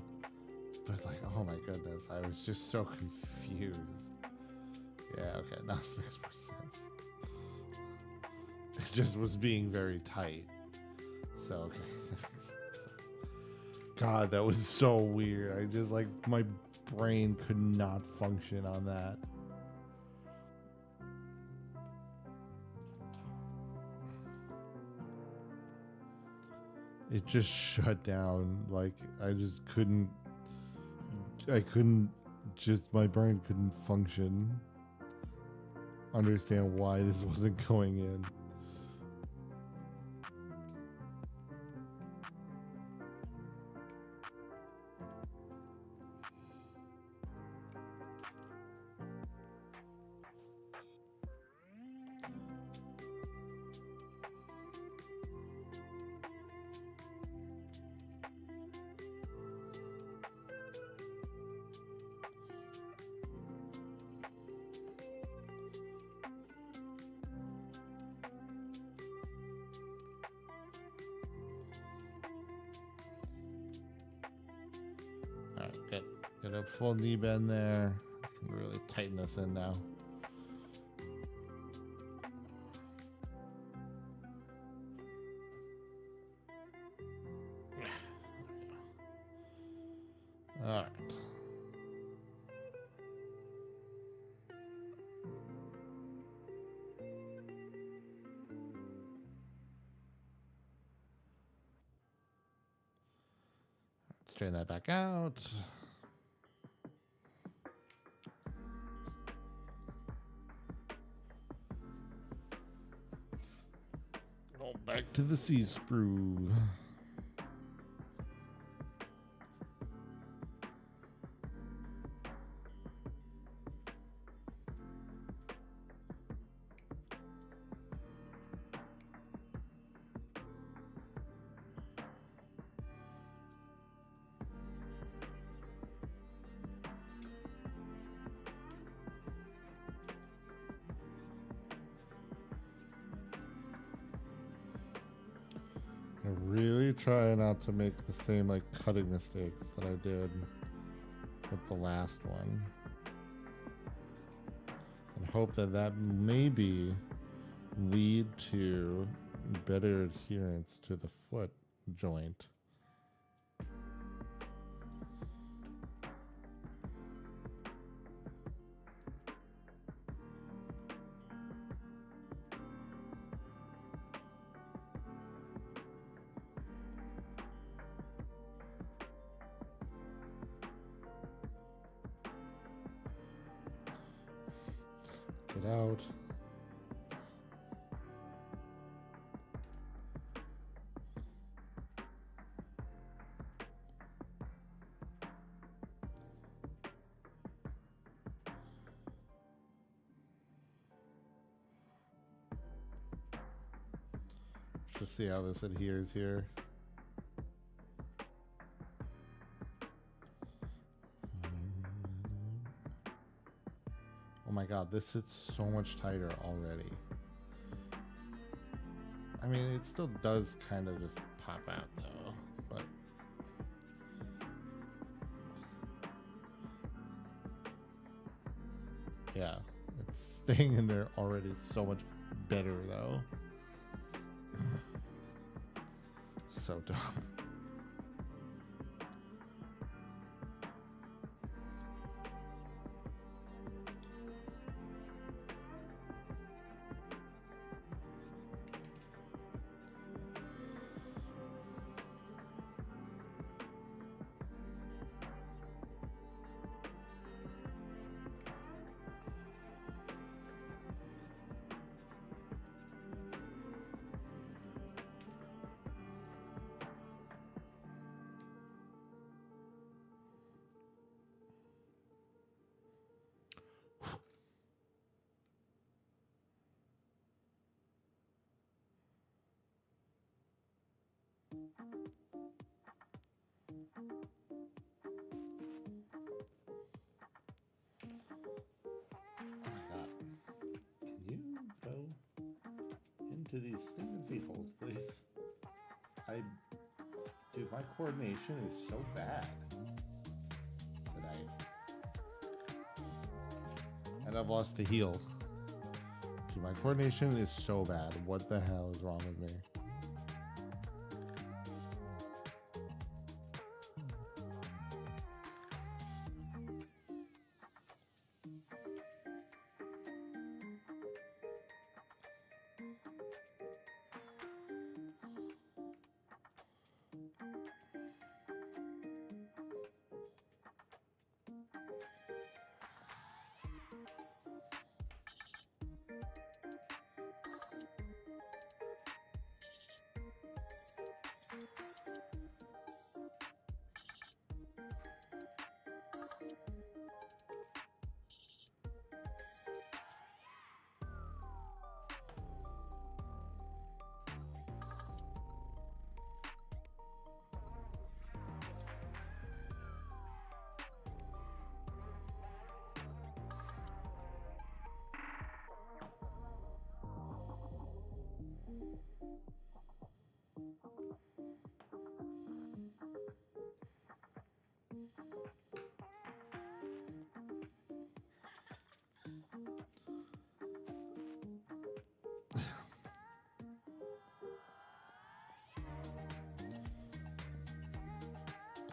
But like, oh my goodness, I was just so confused. Yeah, okay, now this makes more sense. It just was being very tight. So, okay, that makes more sense. God, that was so weird. I just like, my brain could not function on that. It just shut down. Like I just couldn't my brain couldn't function. Understand why this wasn't going in. Alright, good. Get a full knee bend there. I can really tighten this in now. Alright. Straighten that back out. Go back to the C-sprue. I really try not to make the same like cutting mistakes that I did with the last one, and hope that that maybe lead to better adherence to the foot joint. Get out. Let's just see how this adheres here. Oh my god, this is so much tighter already. I mean, it still does kind of just pop out though, but yeah, it's staying in there already so much better though. So dumb. To these stupid people, please. Dude, my coordination is so bad tonight. And I've lost the heel. Dude, my coordination is so bad. What the hell is wrong with me?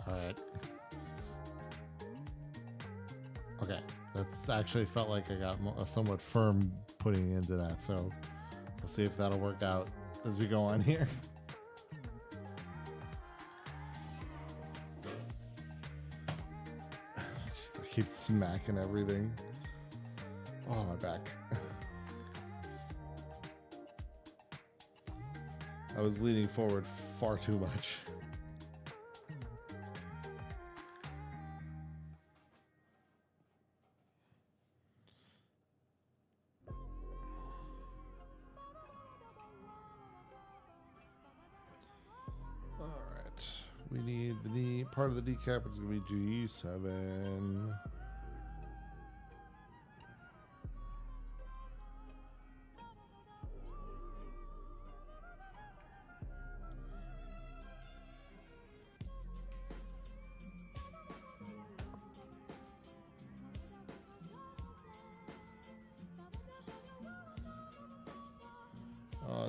All right. Okay. That's actually felt like I got somewhat firm putting into that. So we'll see if that'll work out as we go on here. I keep smacking everything. Oh, my back. I was leaning forward far too much. All right. We need the knee. Part of the decap is going to be G7.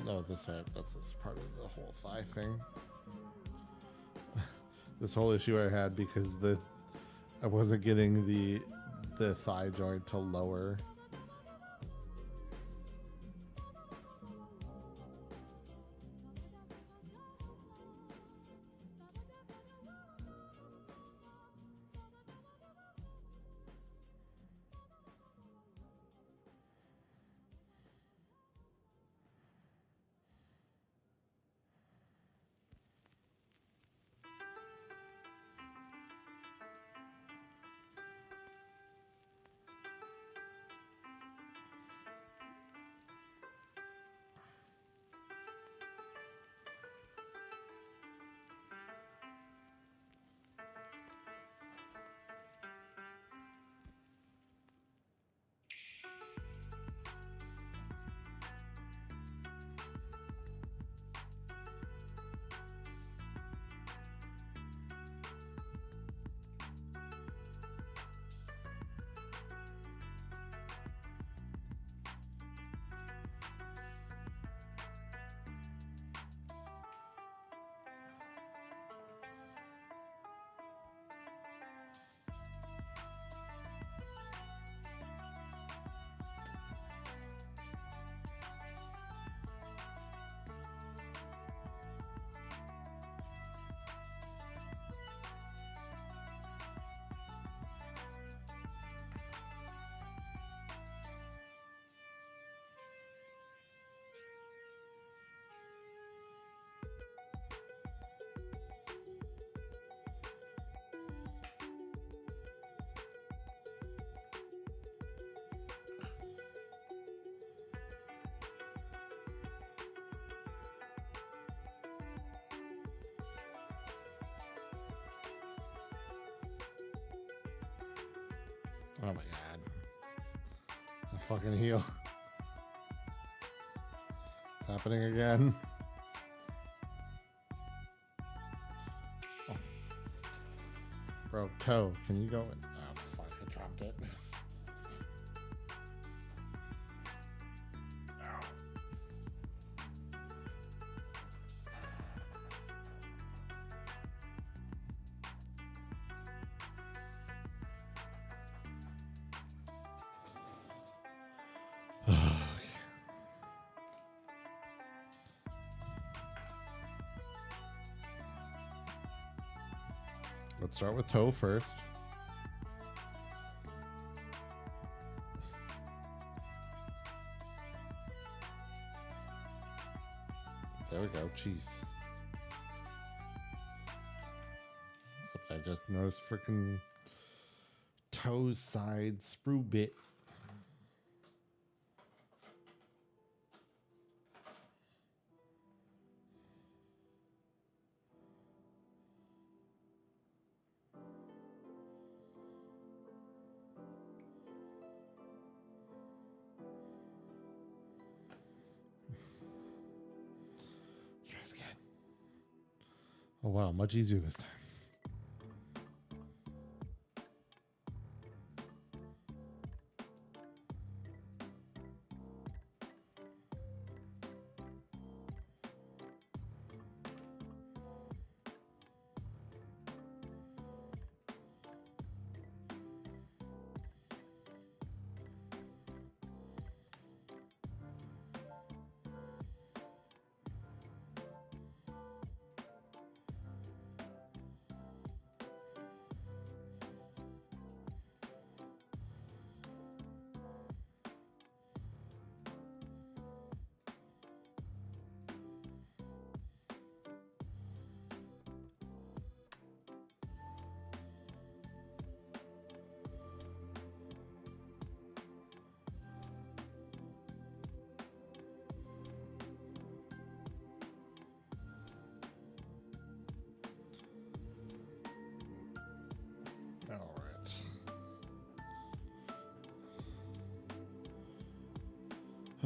No, that's part of the whole thigh thing. This whole issue I had because I wasn't getting the thigh joint to lower. Oh my god. The fucking heel. It's happening again. Oh. Bro, toe, can you go in? Oh fuck, I dropped it. Let's start with toe first. There we go. Jeez. Except I just noticed freaking toe side sprue bit. Oh wow, much easier this time.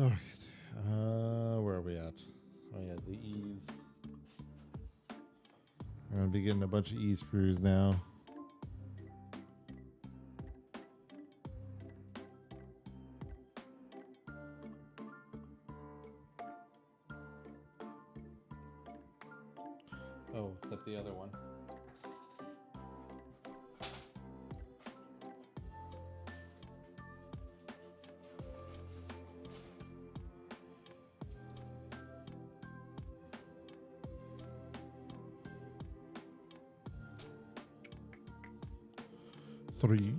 All right. Where are we at? Oh yeah, the E's. I'm gonna be getting a bunch of E sprues now. Oh, except the other one. Three.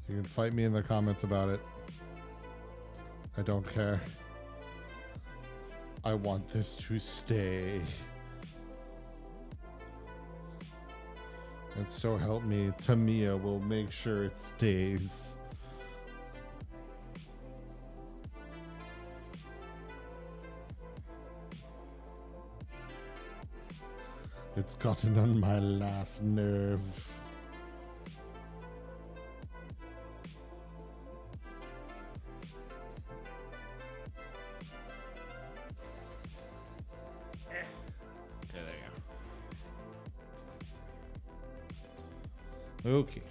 You can fight me in the comments about it. I don't care. I want this to stay. And so help me, Tamiya will make sure it stays. It's gotten on my last nerve. Okay.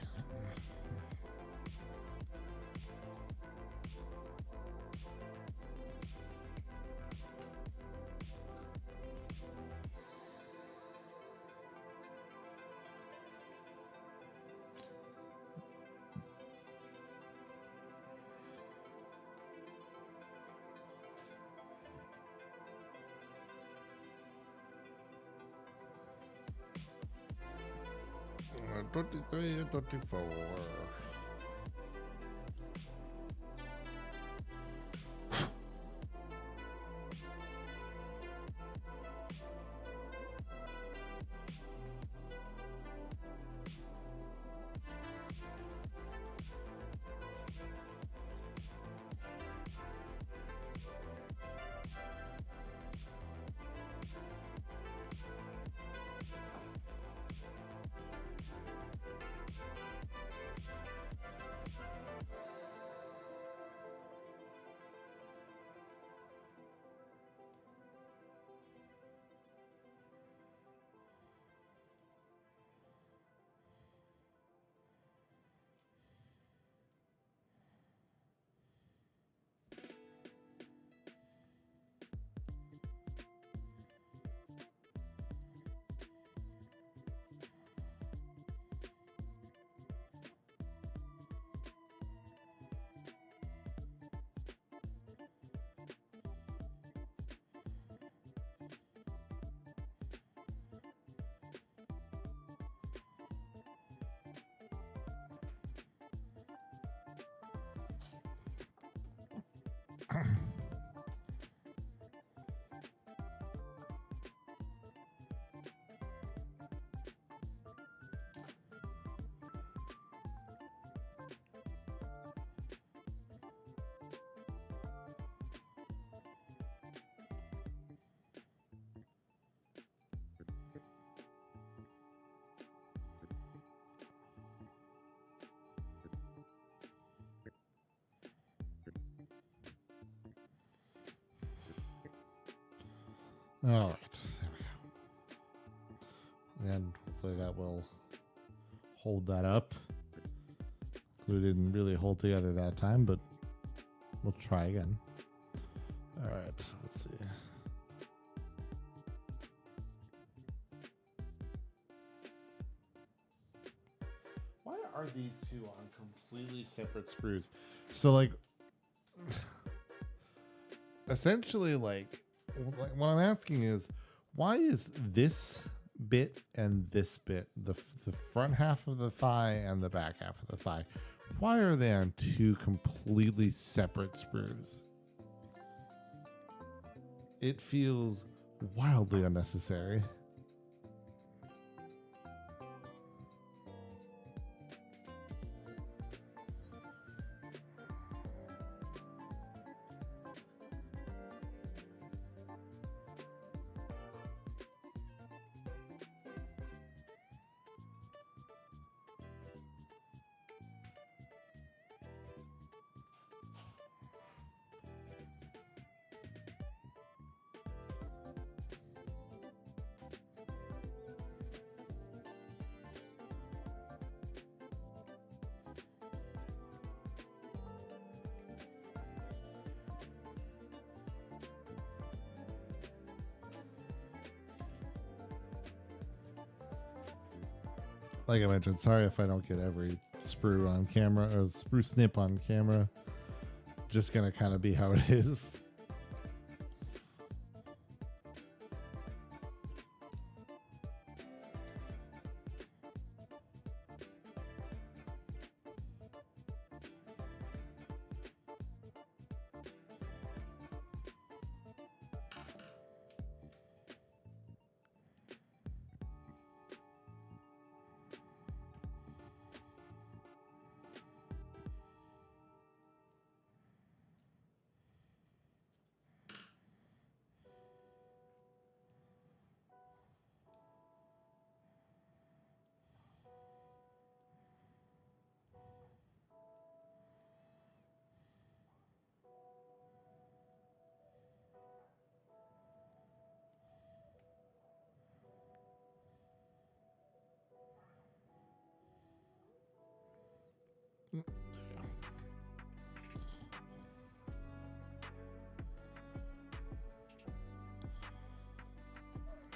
Uh, 23 and 24. All right, there we go. And hopefully that will hold that up. Glue didn't really hold together that time, but we'll try again. All right, let's see. Why are these two on completely separate screws? So like, essentially like what I'm asking is, why is this bit and this bit, the front half of the thigh and the back half of the thigh, why are they on two completely separate screws? It feels wildly unnecessary. Like I mentioned, sorry if I don't get every sprue on camera or sprue snip on camera. Just gonna kind of be how it is.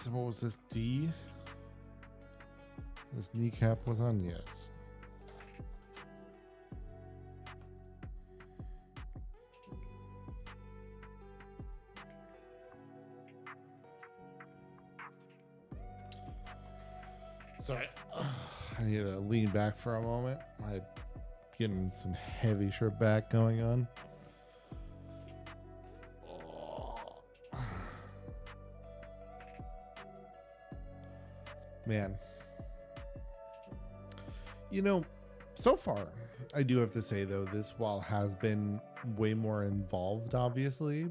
So what was this, D? This kneecap was on, yes. Sorry, I need to lean back for a moment. I'm getting some heavy short back going on. Man, you know, so far, I do have to say though, this wall has been way more involved, obviously.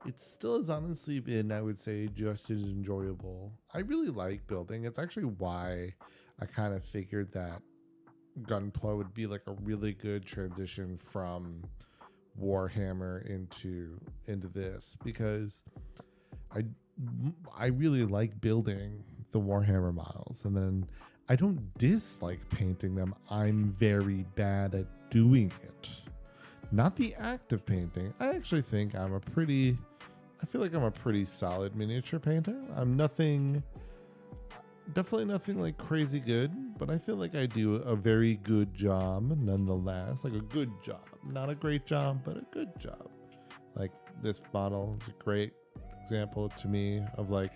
It still has honestly been, I would say, just as enjoyable. I really like building. It's actually why I kind of figured that Gunpla would be like a really good transition from Warhammer into this, because I really like building the Warhammer models, and then I don't dislike painting them. I'm very bad at doing it. Not the act of painting. I actually think I feel like I'm a pretty solid miniature painter. I'm definitely nothing like crazy good, but I feel like I do a very good job nonetheless. Like a good job. Not a great job, but a good job. Like this model is a great example to me of like,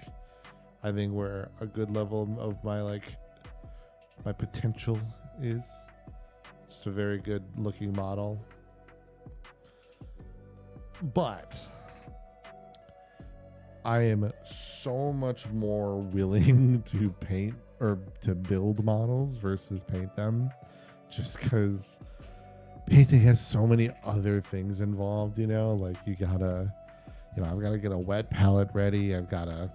I think where a good level of my potential is. Just a very good looking model. But I am so much more willing to paint or to build models versus paint them, just because painting has so many other things involved, like you gotta, I've got to get a wet palette ready. I've got to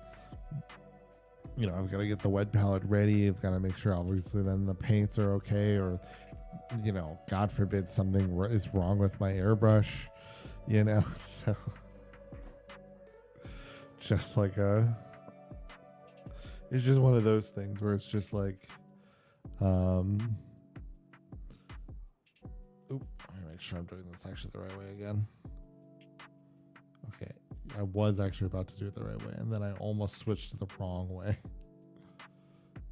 get the wet palette ready. I've got to make sure obviously then the paints are okay, or, God forbid something is wrong with my airbrush, so just like it's just one of those things where it's just like, sure I'm doing this actually the right way again. Okay, I was actually about to do it the right way, and then I almost switched to the wrong way.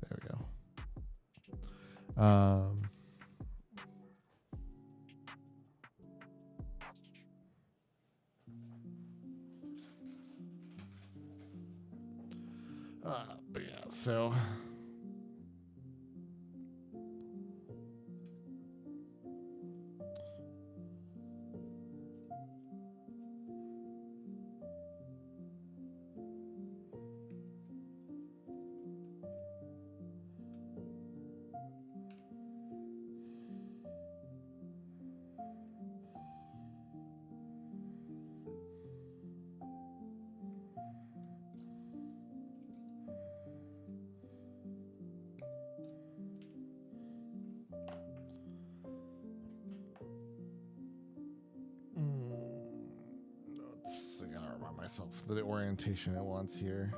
There we go. But yeah, so I gotta remind myself the orientation it wants here.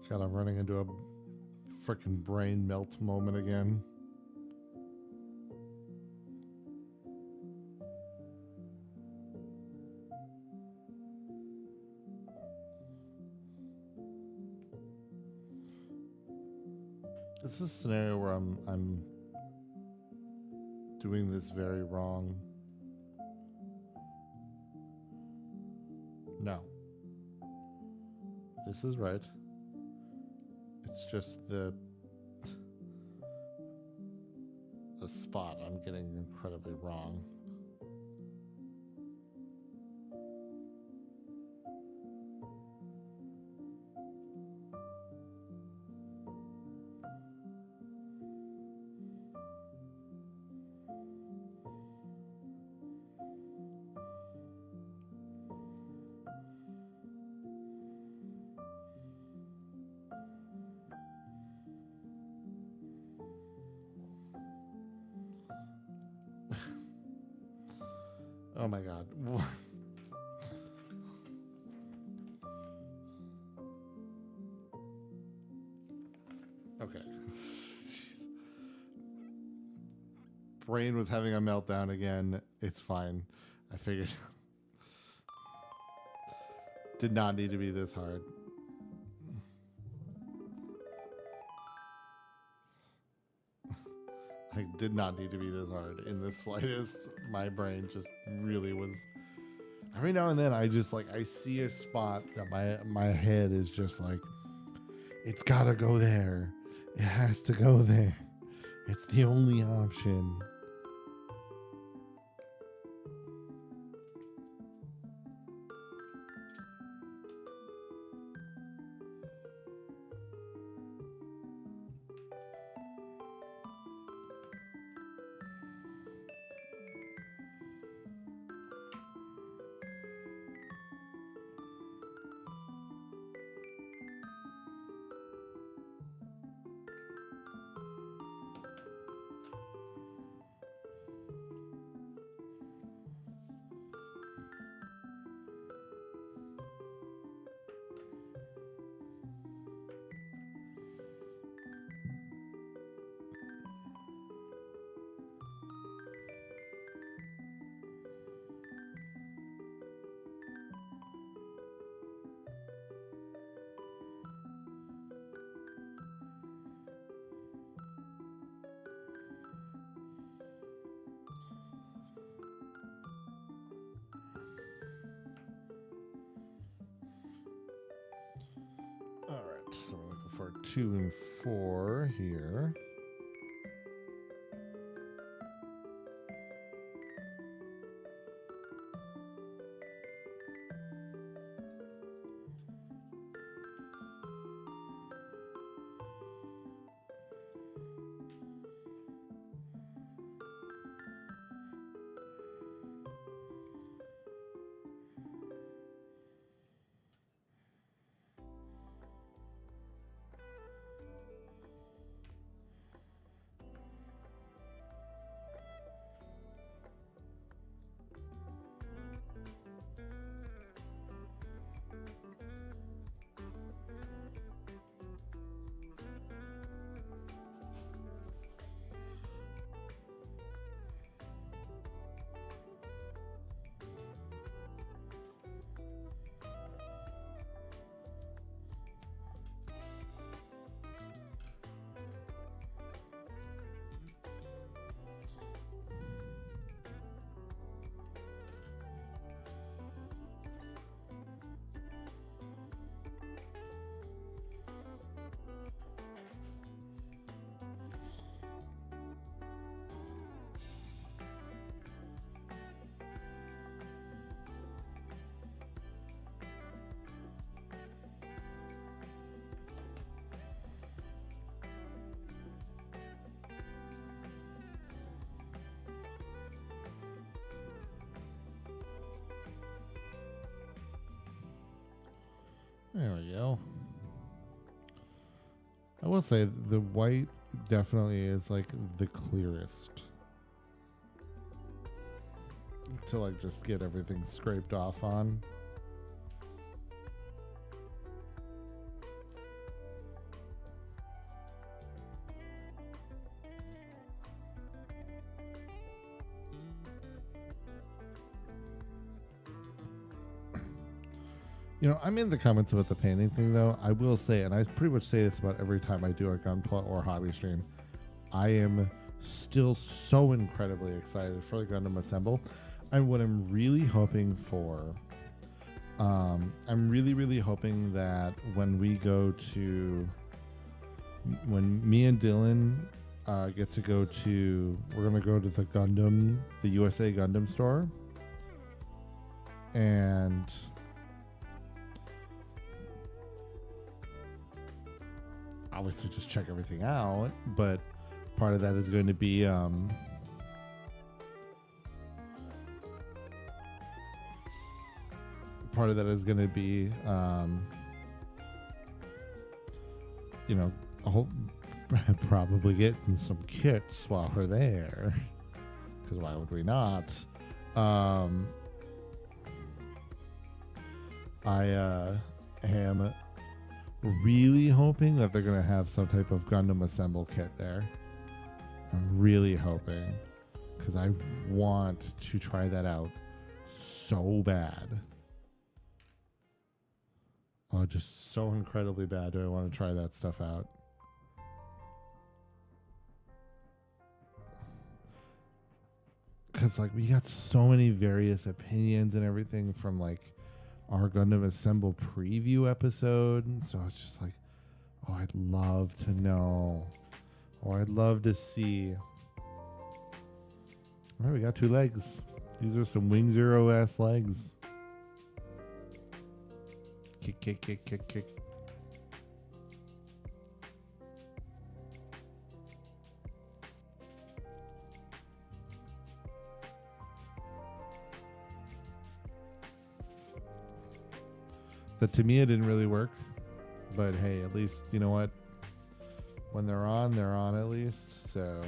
God, I'm running into a freaking brain melt moment again. This is a scenario where I'm doing this very wrong. No. This is right. It's just the spot I'm getting incredibly wrong. Oh my god. Okay. Brain was having a meltdown again. It's fine. I figured. Did not need to be this hard. I did not need to be this hard in the slightest. My brain just really was. Every now and then I just like, I see a spot that my head is just like, it's gotta go there. It has to go there. It's the only option. Alright, so we're looking for 2 and 4 here. There we go. I will say the white definitely is like the clearest. To like just get everything scraped off on. You know, I'm in the comments about the painting thing, though. I will say, and I pretty much say this about every time I do a Gunpla or hobby stream, I am still so incredibly excited for the Gundam Assemble. And what I'm really hoping for, I'm really hoping that when we go to, when me and Dylan get to go to, we're going to go to the Gundam, the USA Gundam store. And obviously just check everything out, but part of that is going to be you know, probably getting some kits while we're there, because why would we not? I am really hoping that they're going to have some type of Gundam Assemble kit there. I'm really hoping, because I want to try that out so bad. Oh, just so incredibly bad do I want to try that stuff out. Because like we got so many various opinions and everything from like our Gundam Assemble preview episode, and so it's just like, oh, I'd love to know, or I'd love to see. All right, we got 2 legs. These are some Wing Zero ass legs. Kick, kick, kick, kick, kick. The Tamiya didn't really work, but hey, at least, you know what? When they're on at least, so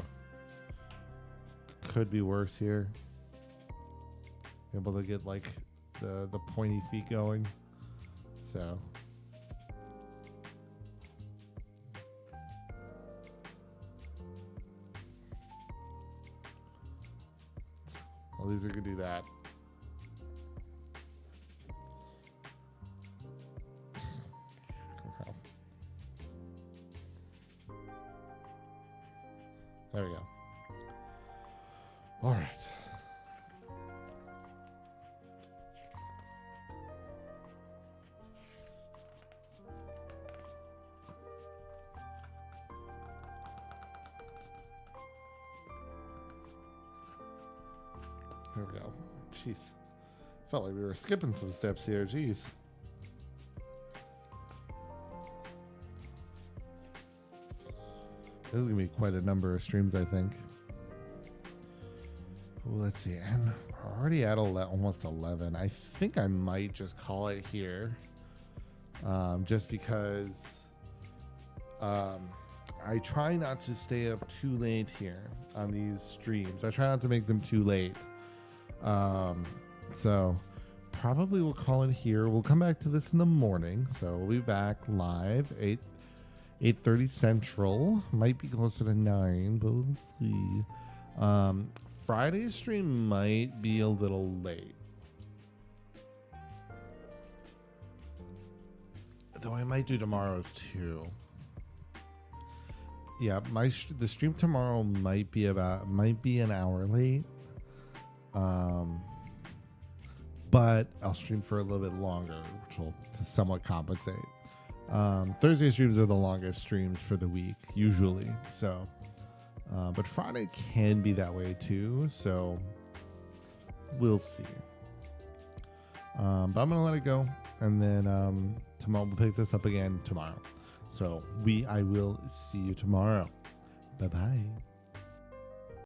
could be worse here. Able to get like the pointy feet going, so. Well, these are gonna do that. There we go. All right. There we go. Jeez. Felt like we were skipping some steps here. Jeez. This is going to be quite a number of streams, I think. Ooh, let's see. And we're already at almost 11. I think I might just call it here. Just because I try not to stay up too late here on these streams. I try not to make them too late. So probably we'll call it here. We'll come back to this in the morning. So we'll be back live 8:30 Central. Might be closer to 9, but we'll see. Friday's stream might be a little late, though I might do tomorrow's too. Yeah, the stream tomorrow might be an hour late. But I'll stream for a little bit longer, which will somewhat compensate. Thursday streams are the longest streams for the week, usually. So, but Friday can be that way too. So we'll see. But I'm gonna let it go, and then tomorrow we'll pick this up again tomorrow. So I will see you tomorrow. Bye bye.